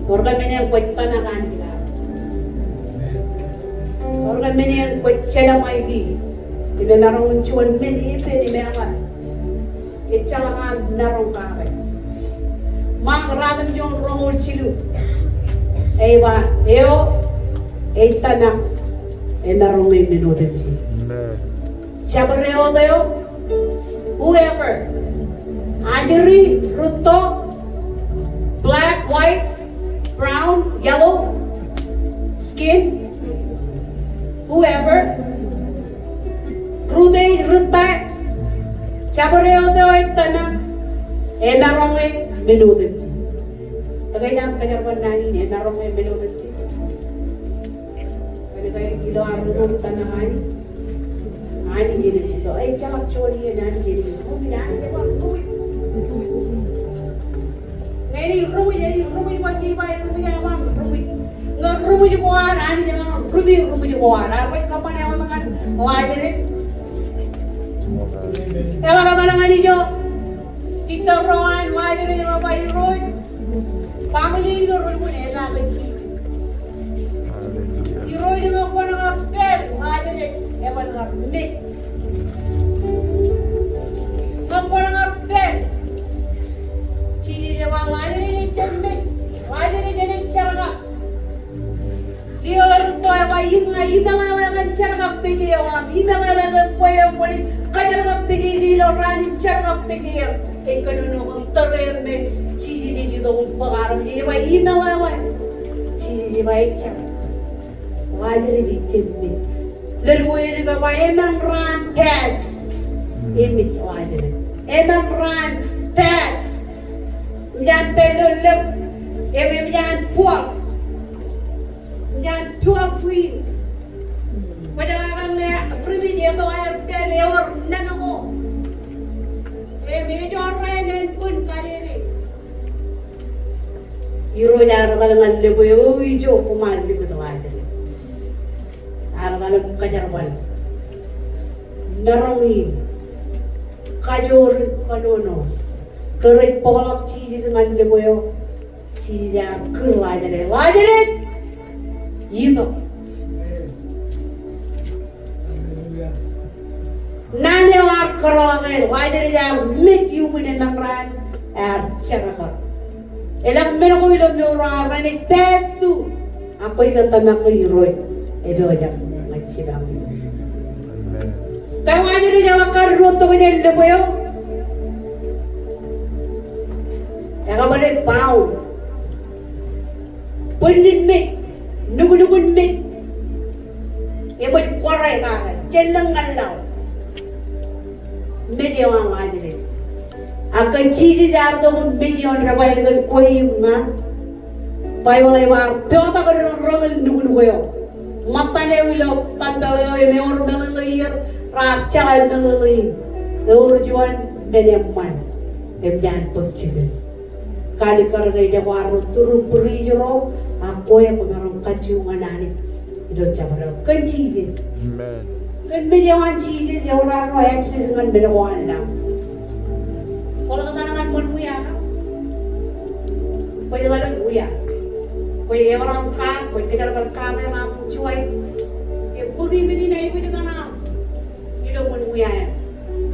Orang menel kuat tanakan kita. Orang menel kuat sedang lagi. Ibe narong cuan meni ibe ni mereka. Icalakan narong kaya. Mak radam jong rongol cilu. Ewa, tanak, narong may minutin si. Siapa reo tayo? Whoever. Ajari, ruto, black, white, brown, yellow, skin. Whoever. Ruta. Siapa reo tayo? Tanak, narong may minutin si. Tagay na kanyarban nani niya, narong may minutin si. Kaya kaya ilo ardo tanangani. Nani jini dito. Ay, tsaka chori yan, nani jini dito. Kung pinani niya ba, rumit. Ngayon, rumit ba, jiba, rumit niya ba, rumit. Nga rumit yung kuwar, ani niya ba, rumit yung kuwar. Arwait ka pa na yung mga lajarit. Ela ka lang ani niyo. Tito Rowan, lajarit, robay, road. Family ko rin mo na ito ang Jesus. Iroy na nga po ng bed. Mga dyan eh. Ewan nga mit. Nga po ng bed. Jesus na mga lalo rin yung dyan mit. Lalo rin yung charga. Liyo rin to ewa yung nga imalalagan charga pigi ewa. Imalalagan po yung po rin. Kajarga pigi lilo ranin charga pigi ewa. E kanunong tarir me. Cici dong pengaruh dia bayi email awak. Cici bayi cak. Wajar di cembi. Lerwoi riba bayi emang run pass. Emit wajar. Emang run pass. Jangan peluluk. Jangan puak. Jangan puak queen. Padahal kan pribadi dia tu air pelewar nama ko. Major rain pun kali ni. Iro jara dalam lebo yo ijo kumal di betul aja. Ara dalam kajarban. Narangi. Kajor kanono. Kerai polak cici dengan lebo yo. Cici jar kerlajaret. Lajaret. Itu. Nane war kerlangan. Lajaret jar mit you mune mangran. Ceraka. Elang meron ko ilong nurara ni pestu. Ako yung tamak ko iroy. Ebe ko dyan. Magsibang yun. Kaya nga nyo rin yung karuto ko nila po yun. Kaya ka ba rin pound. Pundin mit. Nugun mit. Ebe ko kwaray kagad. Diyan lang ngalaw. Medyo nga nga nyo rin. Akan cici jar tu pun biji on rabai dengan koi ma, pai walai war, peota kan ramel nukun koyo, mata ne wilo tanda leo meor melelir, rak calai melelir, meor juan beneman, jangan pecik. Kali kargai jawar turu beri jero, aku yang pemerang kacungan ani, itu cabar. Kan cici, kan bejawan cici, orang orang eksis dengan benawan lang. Kalau ketanangan pun uya, kau jalan uya, kau orang kat, kau kejar berkat yang cuai, budi bini naik itu kan, itu pun uya,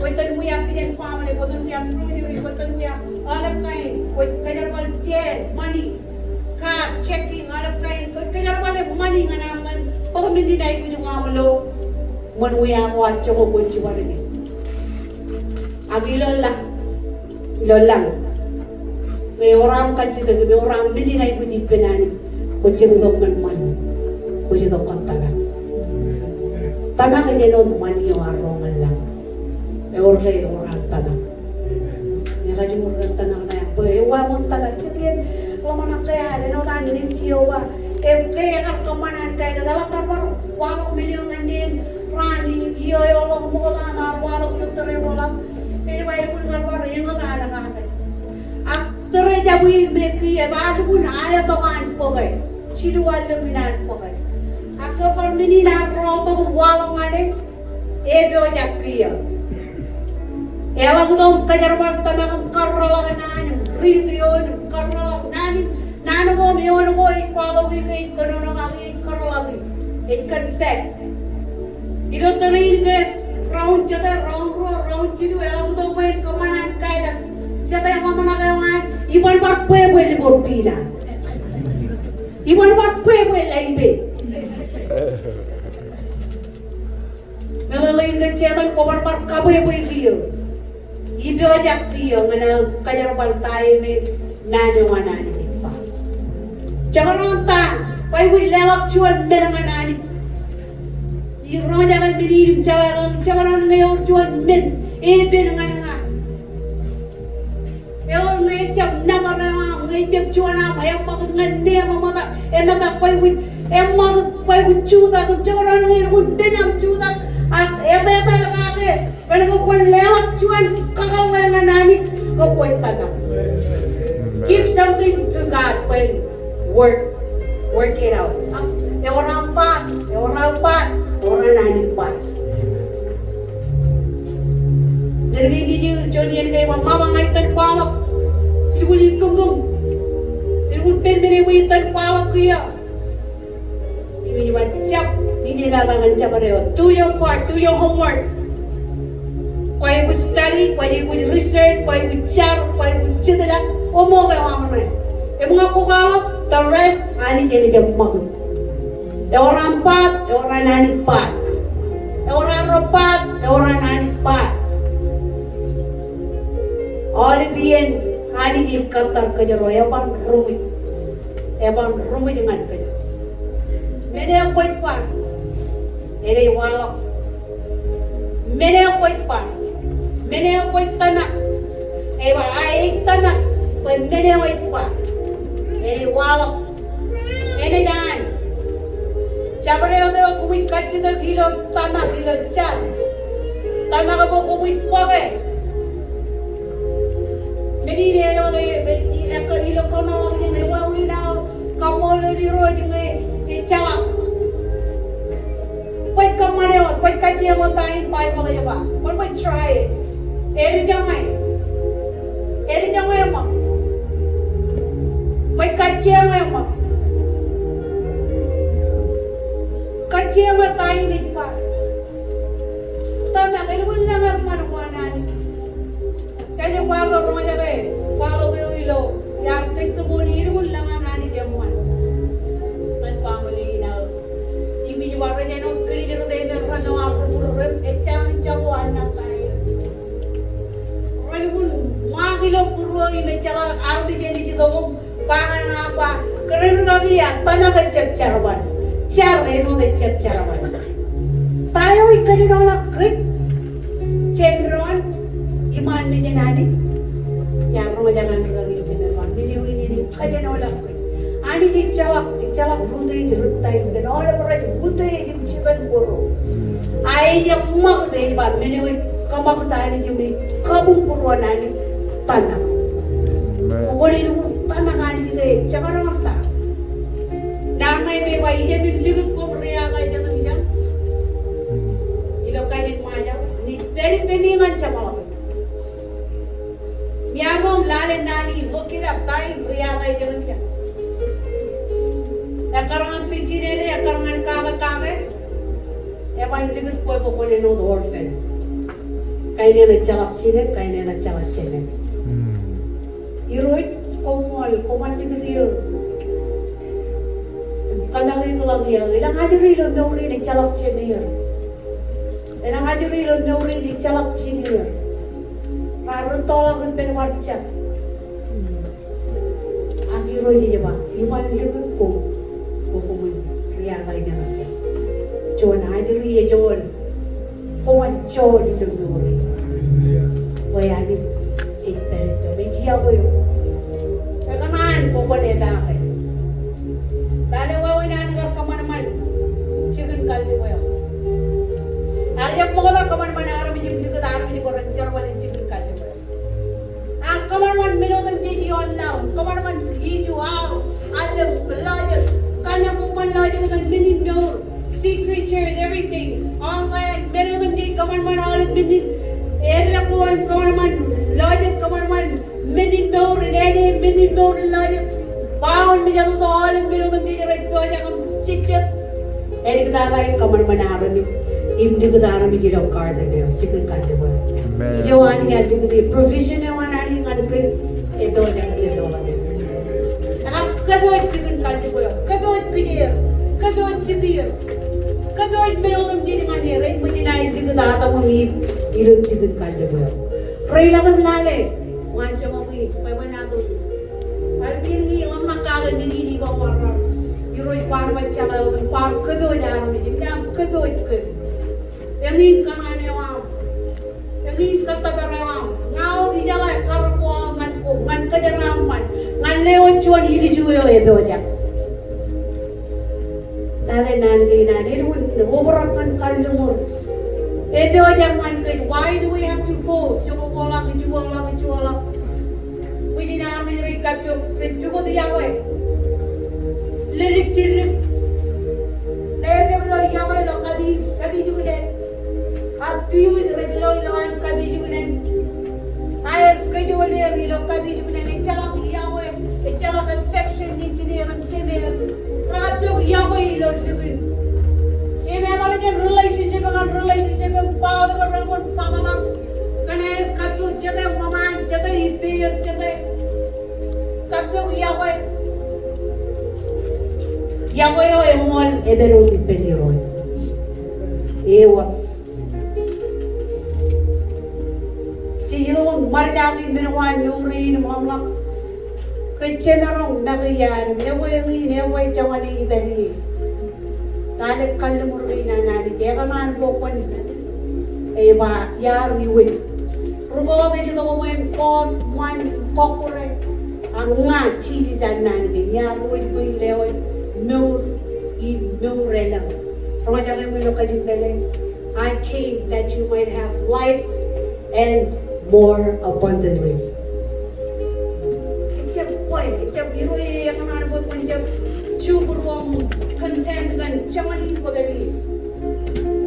kau tan uya pilih family, kau tan uya prodi, kau tan uya alam kain, kau kejar berjet, money, kat, checking, alam kain, kau kejar berjet money kan, kau bini naik itu kan lo, pun uya kau coba kau cuba lagi, agilah lah. Lolang, May orang kacita, may orang minina ibu jipenani. Kunci dudukkan man, kunci dudukkan tamak. Tamak aja non mani warong lang. Orang tamak. Ya kaju orang tamak na yang pewa mon tamak. Jadi lama nak kaya ada non nin siapa. Kaya kan kemanan kaya dalam kabar walau minum ngandin rani iyo Allah mau lamar walau dokter walau ini baik pun kabar yang tak ada kaya. Tere jabu meki balu pun ayat toman pokai, siluan leminan pokai. Aku permini nak roto walong ade, ebe jakriya. Ela gudom kajar bal tamam karrala nani, ridion karrala nani, nanu mo miyon mo ikwalo gigi kono ngagi karrala gigi. It confess. Ilo tere ini round jada round cilu ela gudom main kemanan kaya. Siapa yang ngomong nagawan, iban buat kue boleh berbina, iban buat kue boleh lagi. Melalain kecetan kawan buat kabe boleh dia, ibu ajak dia, mana kajar baltai me nane wana ni pa. Jangan nonton, kau boleh lelak cuan menang nane. Irama jangan beri jangan ngayor cuan men, dengan ngecap nama ngecap cuana yang maksud ngende mama emang kau emang kau cuta tu jangan orang ini benam cuta eta lagi kalau kau lelak cuan kakal dengan nani kau buat tanam. Give something to God when work it out. Orang nani pat. Dari ini je ni kayak mama ngaitan palak. Ilmu tunggung, ilmu penberi palak kia. Ini macam ini batangan cabareo. Do your part, do your homework. Kau yang study, kau yang research, kau yang cari, kau yang cedera. Omong kau mana? Emang aku kalau the rest ani jadi jam makan. Orang pat, orang nani pat. Orang ropat, orang nani pat. Olivian ani di kantor kerja eban rumit dengan kerja. Mene yang kuat pa, ini walok. Mene yang kuat pa, mene yang kuat tanak. Eba aik tanak, mene yang kuat pa, ini walok. Ini jangan. Cabre ada kumit kacit ada kilo tanak kilo cat. Tanak apa kumit pakai. Meni dia lo ilo kono lagi ni wawi na kamu lo di roh jengai calak. Wait kamane wat, wait kaji yang watain pai malah ya pak. Wait try it. Eri jangai emang. Wait kaji yang emang. Kaji yang watain ni pak. Tanah ini pun jangan mana ni. Kaya walo rumah jade, walo ilo, yang testimoni ini pun langan nani jamuan. Man family na, imi juara jeno kiri jero deh merano aku purem, ecang jamuan nakai. Orang pun magilo purwo imi cala arbi jadi jidom, pangan apa, keren lagi ya, tanah kecap carawan, eno kecap carawan. Tayo ikan nolak kek, cenderon. Iman ni jenani, yang rumah jangan lagi jenarwan. Mini ini kaja nolak. Ani di calak rudai jerutai. Dan orang berai rudai jam citan boro. Ayah mak deh ban. Mini kamak tani jami kabung buruan ani tanah. Orang ini tanah ani juga. Jangan orang tak. Nana ibu bayi dia bilik kau beria kaya jangan jam. Ilo kaya ni maja. Ni very peningan camalak. Miagom lale nani look it up time riyada jangan jam. Akarangan pichine ne akarangan kage. Eban ligut koi pokone no orphan. Kaine na chalak chine, kaine na chalak chine. Iroit komal ligut iyo. Kanari lagi ya. Ilang hajuri lo meuri ni chalak chine ya. Ilang hajuri lo meuri ni chalak chine ya. Baru tolak kan penwarca. 이루어지지 마. 이만 르고 보고문 리아가 있잖아. 좋은 아들이 예전 공원 좋은 이름으로 왜 아니 뒷배를 또 매지하고요. 그만 보고내 다음에 나는 와우나는 거 그만만 지금 갈리고요. 아리야 뭐가 그만만 아름이 좀 이거 아름이 거는 저만이 지금 갈리고요. 아 그만만 미노는 지지 올라 그만만 이주하고 알려 불러줘 가냐고 말라줘 dengan minimum sea creatures everything online mino는 지 그만만 하는 minimum 에르라고 그만만 라줘 그만만 minimum 내내 minimum 라줘 baon mi jadu doon minimum di red ko aja cicit erik daday kamaman arami imdi ko darami jilo card ne chicken card ne ijo ani ya digdi provision ne wan ani ngan ko ebe aja ne do wan ak kabo chicken card ko kabo kujir kabo chidir kabo minimum di ngani red mo dinay digda data mo mi ilo chicken card ko pray lang lale wan chamo mi pamanado Alpini lam nakaga nini ba warra yuroi kwar bachala odun kwar kebo yaram ni jam kebo ikke yangi kanane wa yangi katabara wa ngao di jala karko man kajaram man ngalle onchuan idi juyo ebe oja dale nan ge nan edun obarakan kallumur ebe oja man ke why do we have to go jobo bola ke juala Pwede na kami rin kapyo, ko di ako eh. Lirik chirik. Dahil kami lo yawa lo kami junen. At tuyo lo ilangan kami junen. Ayat kayo wali lo kami junen. Echalak yawa eh. Echalak affection ni kiniran kemir. Rakyok yawa ilo junen. Meron talagang relationship ang bawat karamon pamalang. Kaya kapyo jatay maman, jatay ipir, jatay kapyo Yahweh o emol ebero di peniron. Ewa. Siyo maridaki minuan yuri ni mamlak. Kecemerong nagayan, ewa jawani iberi. Tarik kalumuri na nani, jekanan bokon. Ewa yar yuwin. Rugo de jito momen kon man kokure ang nga cheesy san nan ge nya ruid bui leoy nur I nurelang ramaja me lo kajin bele I came that you might have life and more abundantly. Icham boy icham yuro ye kanan bot manjam chubur wam content gan chaman ko beri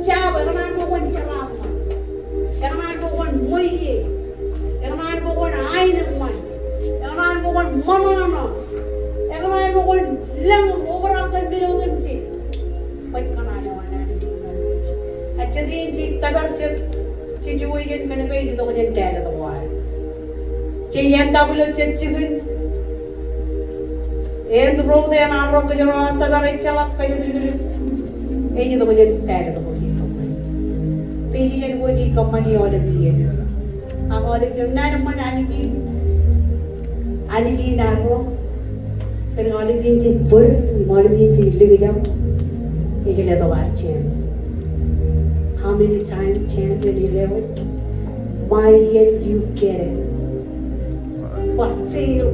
chaba kanan ko wan charam yang mana bukan muye, yang mana bukan ainuman, yang mana bukan mana, yang mana bukan lang orang kan bilang tu, baik kan ada mana ni. Jadi ini tabar cijuai yang kena kau itu kan tiada tu war. Jadi yang tak boleh cijuin, yang roh dia nak roh kejuran tabar celak kejuran, ini tu kan tiada tu. Tijian boji company order diye. Ang order diye na naman ani ji naro. Pero order diye ji bur, order diye ji lig jam. Ejele to war chance. How many times chance in your level? Why yet you get it? What fail?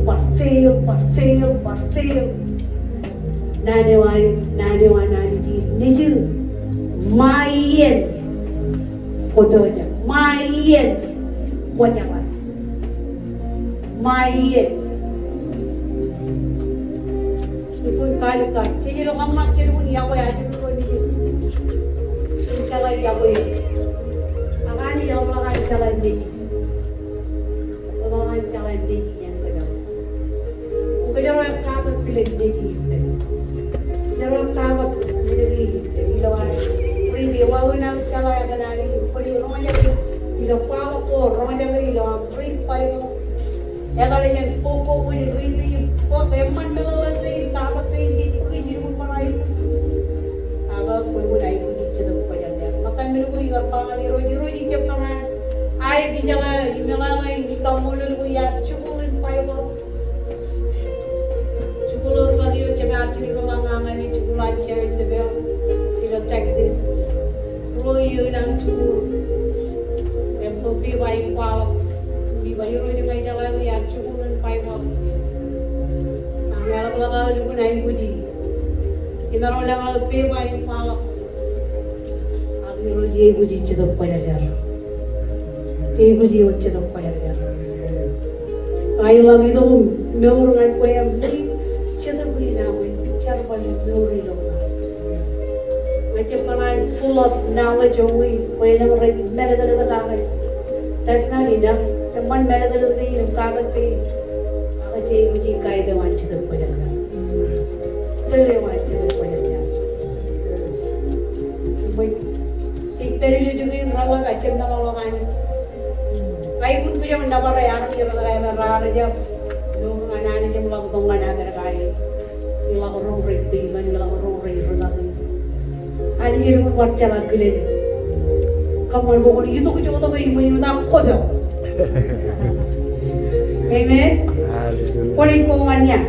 Nane ji niju. Mayen. Kotor aja, main, kuat jangan, main. Ipun kali kali, jadi lo ngamak jadi pun Yahweh aja pun ni, cara Yahweh. Agaknya yang belakang cara ini, belakang cara ini yang kerja. Kerja yang kata pilih ini, kerja yang kata pilih ini, lawan. Ini wawin ang cara yang kena ni. Pwede rumahnya ilo palo ko rumahnya ilo breathe payo. Ya kalau yang poko pwede breathe po teman melala tay dapat penjit pwede mo paray. Aga pwede ay ko jik sedang pajan. Maka minu ko igar pangali roji jep kaman. Ay di jala imelala ini kamulul ko ya chumulin payo. siguro. Piwai kuala, piwai ro ni mai jalan ya cukuran pai kuala. Angala kuala kuala juga naik uji. Kita ro lewat piwai kuala. Agi ro je uji cedok pajar. Te uji o cedok pajar. Ayo lagi tu meur ngan ko yang beri cedok beri nawe cara balik meur itu. Macam mana full of knowledge only. Ko yang orang melaga daga. That's not enough. One melody of the Kaga pay. I take which he guide the one to the Pajaka. The one to the Pajaka. Take very little in Rala, I check the line. I would go on number I am here, I have a rara. No, an animal of the one other guy. You love a room rate, these when you love a room rate for nothing. And you would watch a good. Come on, boy, you took it all the way when you not caught up. Amen. What is going on here?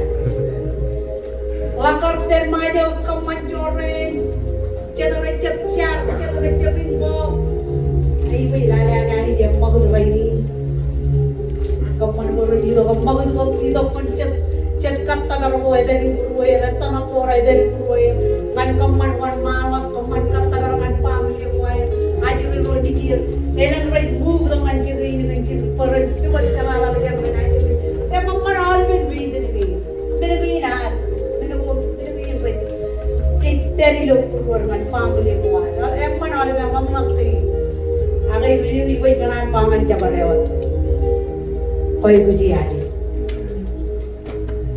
Lakar permajal kemajuran, generatif siar, generatif info. Ini lala nani dia mahu tu ini. Kemudian itu mahu itu pencet kata berbuat dari berbuat, retana korai dari berbuat. Man kemudian malak kemudian kata berman pamil berbuat. Ajuri lo dikir, elang right move the man jaga ini kan ciri peran juga celala kerja mana ajuri. Emang mana all the reason ini, mereka ini nak, mereka ini right. Dari lo keluar man pamil berbuat. Emang all the memang nak tu. Agai video ibu kanan paman jabar lewat. Kau ujian.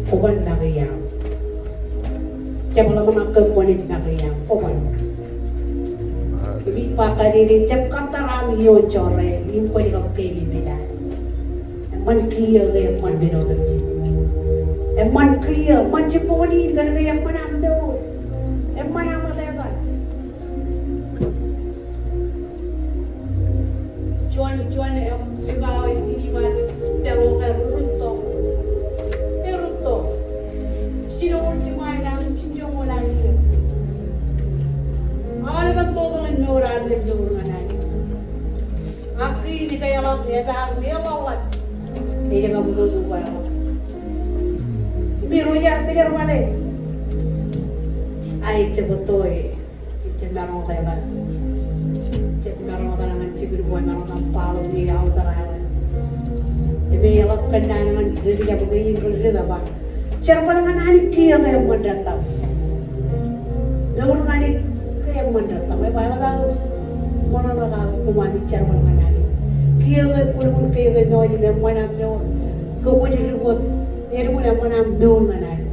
Koban nak yang. Jangan lama nak keponin nak yang. Koban. Ibi pakai diri cep kata rami yo core, ibu kau juga kini beda. Eman kia ke eman beno terji. Eman kia, eman ceponi kan ke eman amdo, eman amat lebar. Cuan juga ini ban terlalu ruto, ruto. Sino cuma yang cinjau lagi. All of todo el ignorar del durmanan. Aquí ni kaya lang niya sa akin, lalat. Hindi ka betul juga. Pero ya tigar mana? Ay cebutoy, cenderung saya kan. Cenderung orang dengan cigur boy, orang dengan palu ni awal terawan. Ibu elok kena dengan diri dia begini berdiri apa? Cerita dengan anak kia yang mendatang. Orang anak kaya mendatang, ay para kang mana nak kumami bicara dengan ani. Kia kaya pun kaya kaya noy ni mana nyo, kau jadi ribut, ni ribut mana nyo dengan ani.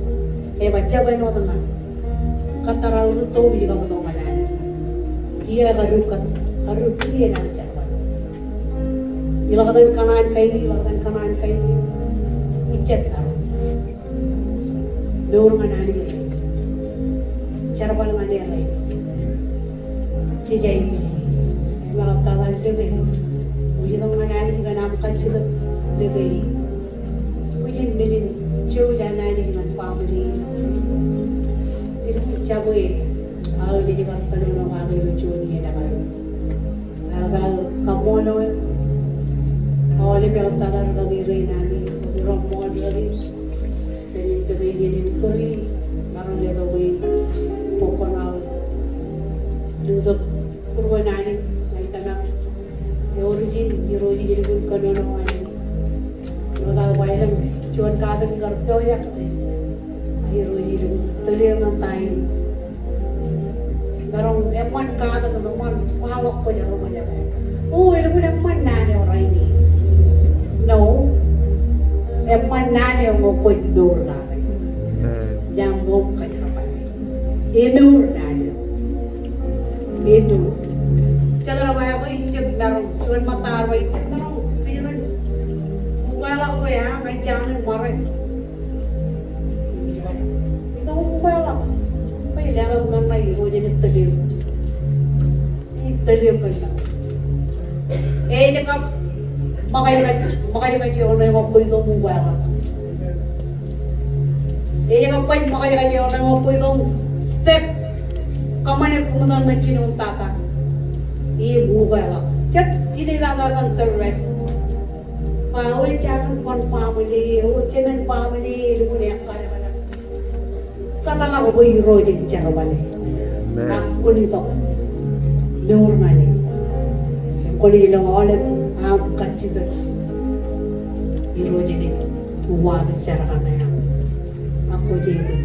Baca kaya no dengan, kata raulu tu bija kamu tu dengan ani. Kia haru kia nak bicara. Ilakatan kanan kaya ni, icet naru. Dua dengan ani lagi, cara dengan dia lagi. Cijai puji, malam tawar lagi. Puji tu mana ni kan am kacil lagi. Puji ni ciu jana ni kan pamili. Itu cabai, awal dia kan penuh awal lucu ni ada baru. Awal kamu lo, awal dia malam tawar lagi rena ni, ramon lagi. Jadi kuri, malam dia tu pokoknya untuk Purwanani, ay tanak. Origin, Roji jadi pun kena ani. Nota wailam, cuan kata kita kerja ya. Ay Roji itu terlihat nantai. Barang eman kata tu eman kualok pun jangan rumah jangan. Oh, itu pun eman nane orang ini. No, eman nane orang pun dur lah. Yang mau kerja apa ni? Edur nane. Itu, cara apa injek barang, cuman mata apa injek barang, kira bukan apa ya, macam marah. Itu bukan apa, lihat mana itu jadi terlihat, ini terlihat kan? Jika makanya orang yang mampu itu bukan apa. Jika makanya orang mampu itu step. Kamane pumunta na chinong tata. Ibuka Just inilaga the rest. Pawi jangan one family, jangan family, lu ni apa mana? Kata lah aku hero je jangan balik. Aku ni tu, normal ni. Aku ni long oleh aku kacau tu. Hero je ni, tua bicara kami. Aku je ni.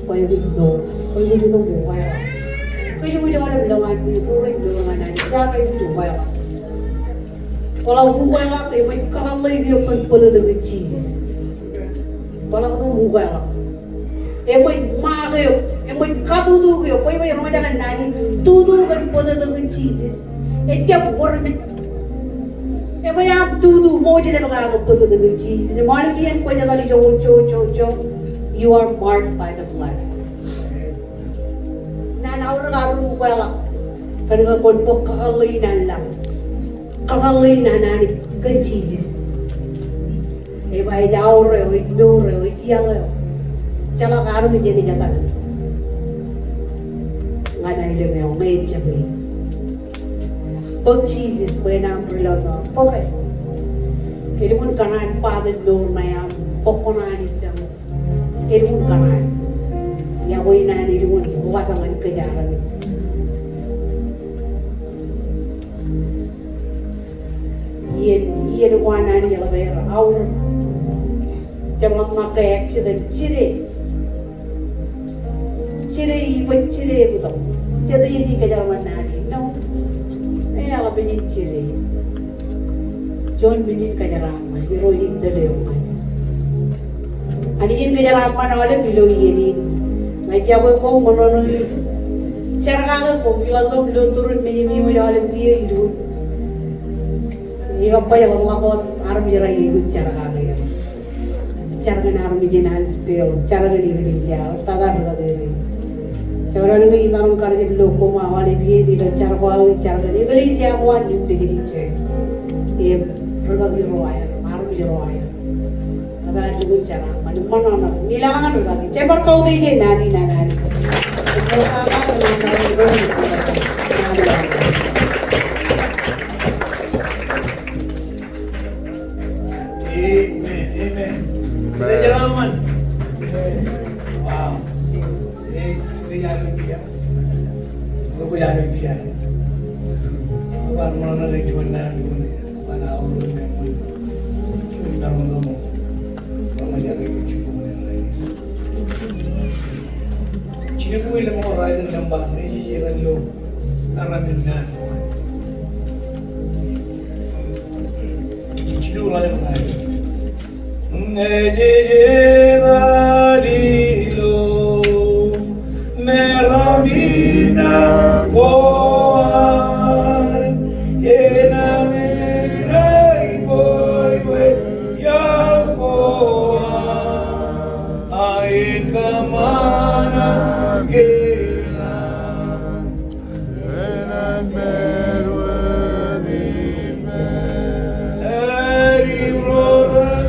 Kau yang itu, kau yang itu buka ya. Kau yang itu ada bilangan, kau yang bilangan ada, jangan itu buka ya. Kalau buka ya, kalau lagi apa pada dengan Jesus. Kalau kamu buka ya, makan ya, kadu tu ya, kau yang rumah jangan nani, tu kan pada dengan Jesus. Tiap orang yang tu mau jadi apa pada dengan Jesus. Mana pian kau jangan jauh. You are marked by the blood. Nah orang aru buka ya, kerana kau pekalinan lang. Kakalinan na ni kan Jesus. Bayi jauh reo, ignore reo, ikiang reo. Cala karu ni jadi jatan. Ngana ilang reo, may capai. Pag Jesus, bayi nam perlawan na, okay. Ilimun kanan padan door mayam, pokonan itang. Ilimun kanan. Yakoy na ilimun, bukat naman kajaran. Ia wana ni jalan bayar awal, jangan makai accident cire betul, jadi ini kejar mana ni, no, ala begini cire, John begini kejar apa, biroji terlewat, ani ini kejar apa nawale bilo ini, macam apa kau menonoi, cara kau bilang kau bilo turun begini nawale biar itu. Iya apa yang melapor army jerai itu cara kali ya, cara kan army jenahan spill, cara kan Indonesia, tadar tadi, cara ni kan ibarat kerja loko mawar ini di cara kau cara kan Indonesia awan new begini cek, iya berbagai roaya, army jeroaya, ada juga cara, mana nilangan berbagai, cepat kau tu je nani, Amen. Kita jalaman. Wow. Kita jalan biar. Kita jalan biar. Kapan mana lagi jualan jualan. Kapan awal memang. Sudah ngomong. Kalau jaga kecukup mana lagi. Cina pun ilmu orang itu nambah. Ini jangan lo. Naramin nan. Cina orang yang lain. Nejedalilo meramina koan enamenai boy ya koan ain kamana kena enan merwani eri rora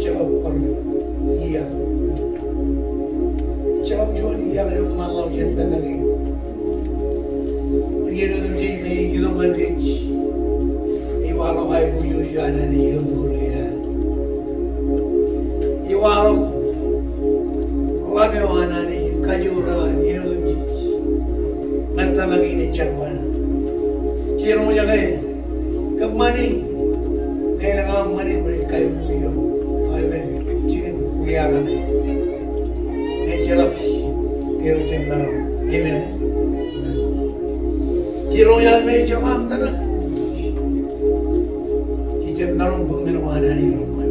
Cevap var. Iya. Cevap cuman iya yang malau jenta lagi. Iya tu jadi hidup mereka. Iwalau ay bujur jana ni hidup murina. Iwalau Wabyo anani kajurawan hidup jadi. Nanti lagi ni cerman. Cerong jaga. Kemana? Kailangan mani mereka kayu hidup. Almen cikin uyakan. Ngecelap kero cembarang. Amen. Cerong jaga ni cerman tanah. Cembarang bukan anani rumah.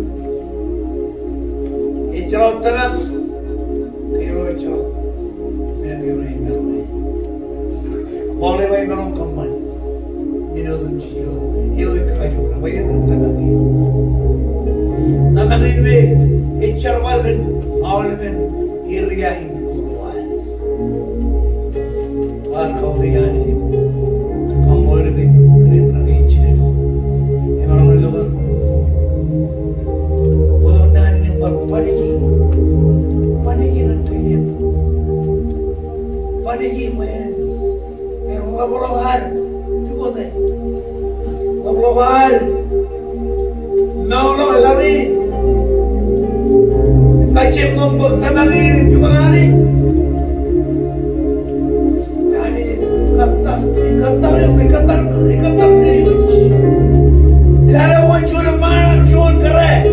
Ngecelap tanah. Kero celap. Mana kero ini rumah. Boleh bayi merong kembali. Minodun ciro, iyo ikaju, apa yang tamangin? Tamangin we, icharwagan, awalmen, iriyahin buruan. Kau diani, kamu lagi keren lagi cina. Emang orang itu kan, bodoh nani paniki nanti ya, paniki main, yang ngapolohan. Global, no lari. Kacim nombor tamangin juga lari. Yani ikatar kayuj. Lala wancul mal cuan kere.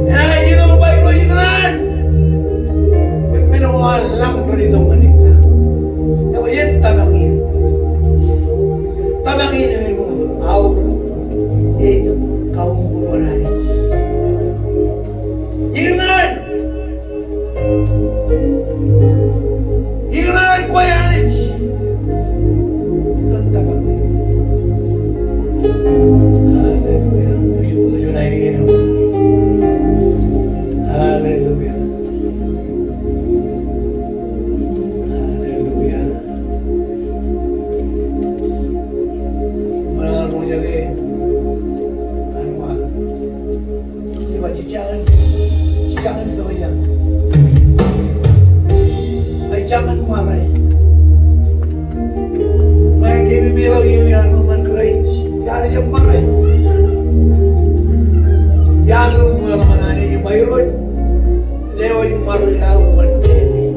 Nah jino bayi jinan. Minum alam perito manikna. Apa yang tamangin? Tamangin ni Aur, kaum buruan. Iran koyanich. Tentang Haleluya. 77 na ini. Haleluya. Haleluya. Jangan doyan. Ay jangan maray. May kibibiro yung man great. Yari yung maray. Yang mga manani yung mayroon. Leo yung maray ang wandeli.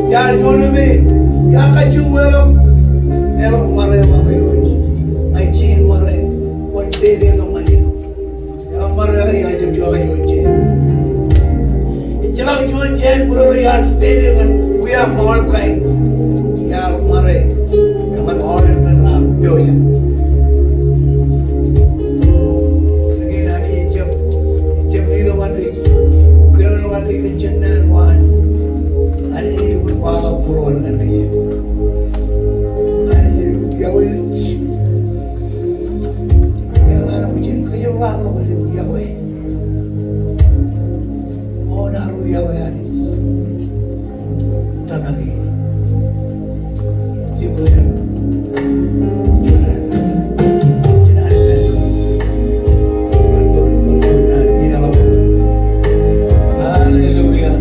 Yari yung numi. Yang kajuwelam. Merong maray mga mayroon. Ay chin maray. Wandeli ang manila. Mara yang jual je, jalan jual je, bro yang sepeda kan, uya mall kain, yang mara, yang kan orang benar doya. Lagi nani jam ni lo mandi, kira lo mandi kencana wan, ada ini pun kuala puruan kan dia, ada ini jauh, yang mana mungkin kaya wang lo. Yahweh, oh naru Yahweh ani, tanagi, jibunya, jualan, itu, berbulan di dalam bulan, Haleluya.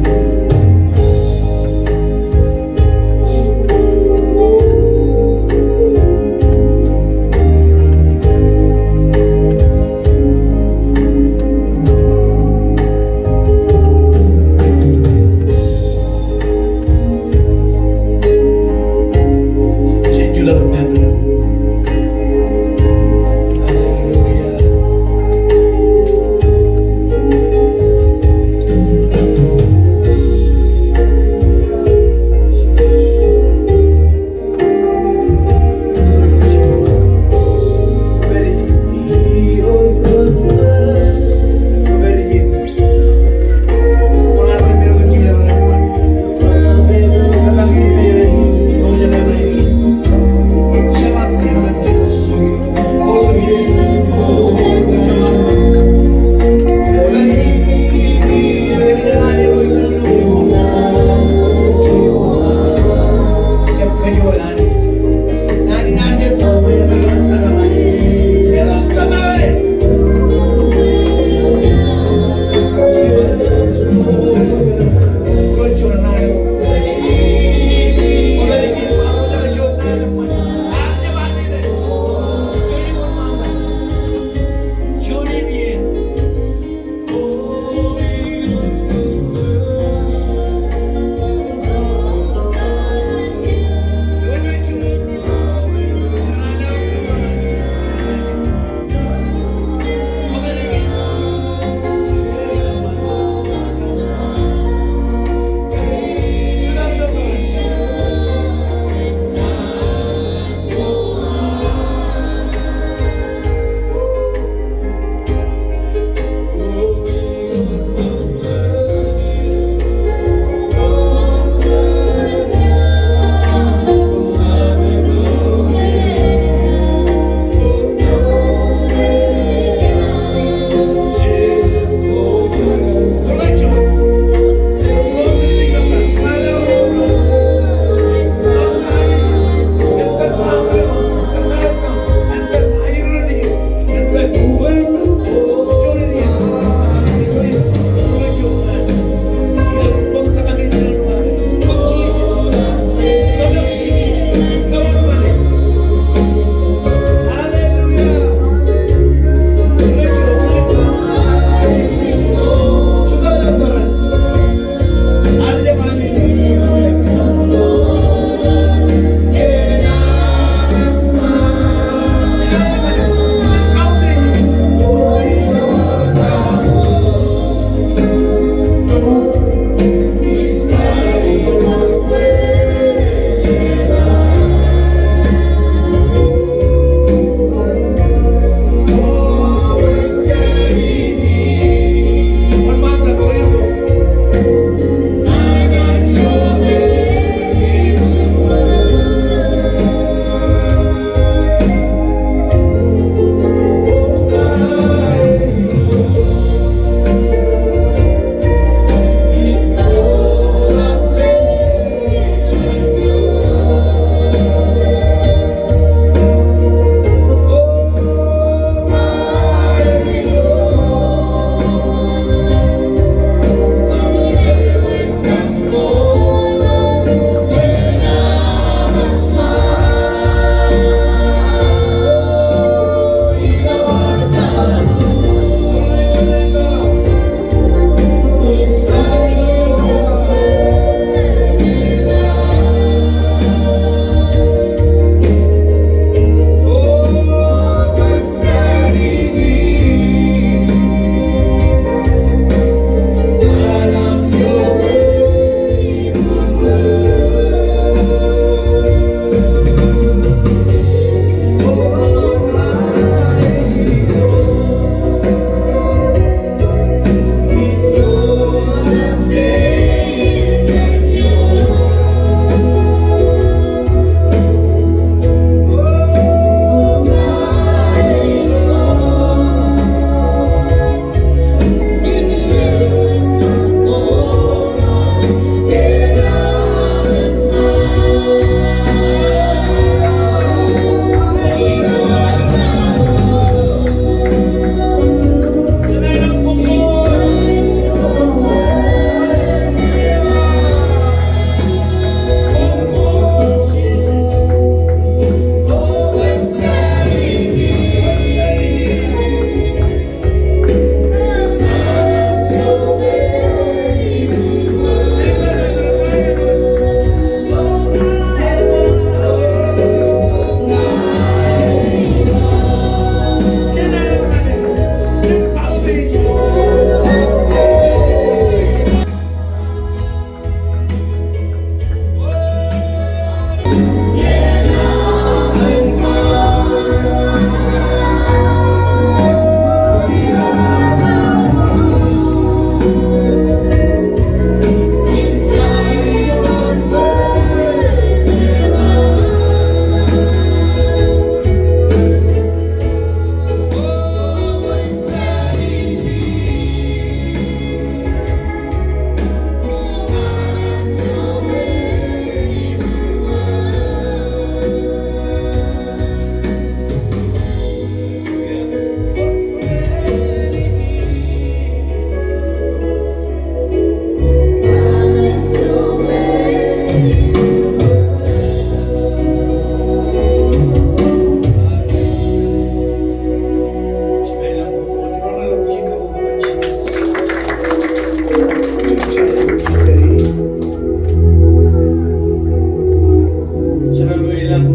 William,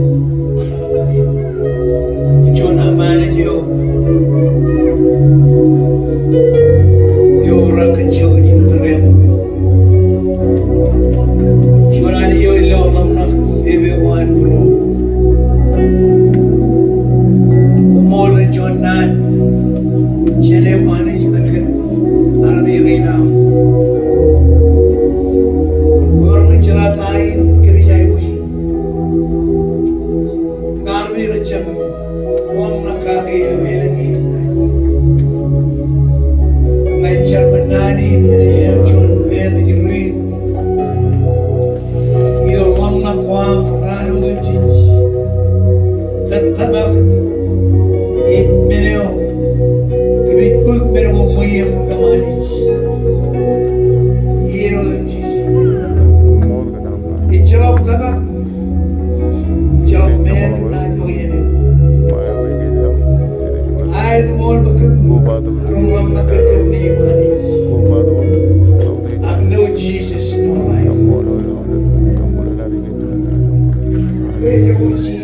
John Amanio, Yora Kachoj in the Remo. John Adio Lomna, everyone grow. Umola John Nan, Chene Manage Army Rena. Government Chalatain, Kirijai Ushi. Narvi Richam, Om Nakaki Luelagi. My Charmanani, John Vedri. You Om Nakwam, Ranu the Jins. The Tabak, it Meneo. Kibit Book Meneo Muyam Kamanis. You know the Jins. It's all Tabak. Job man not going I the more become from I know Jesus no life. Where you Jesus?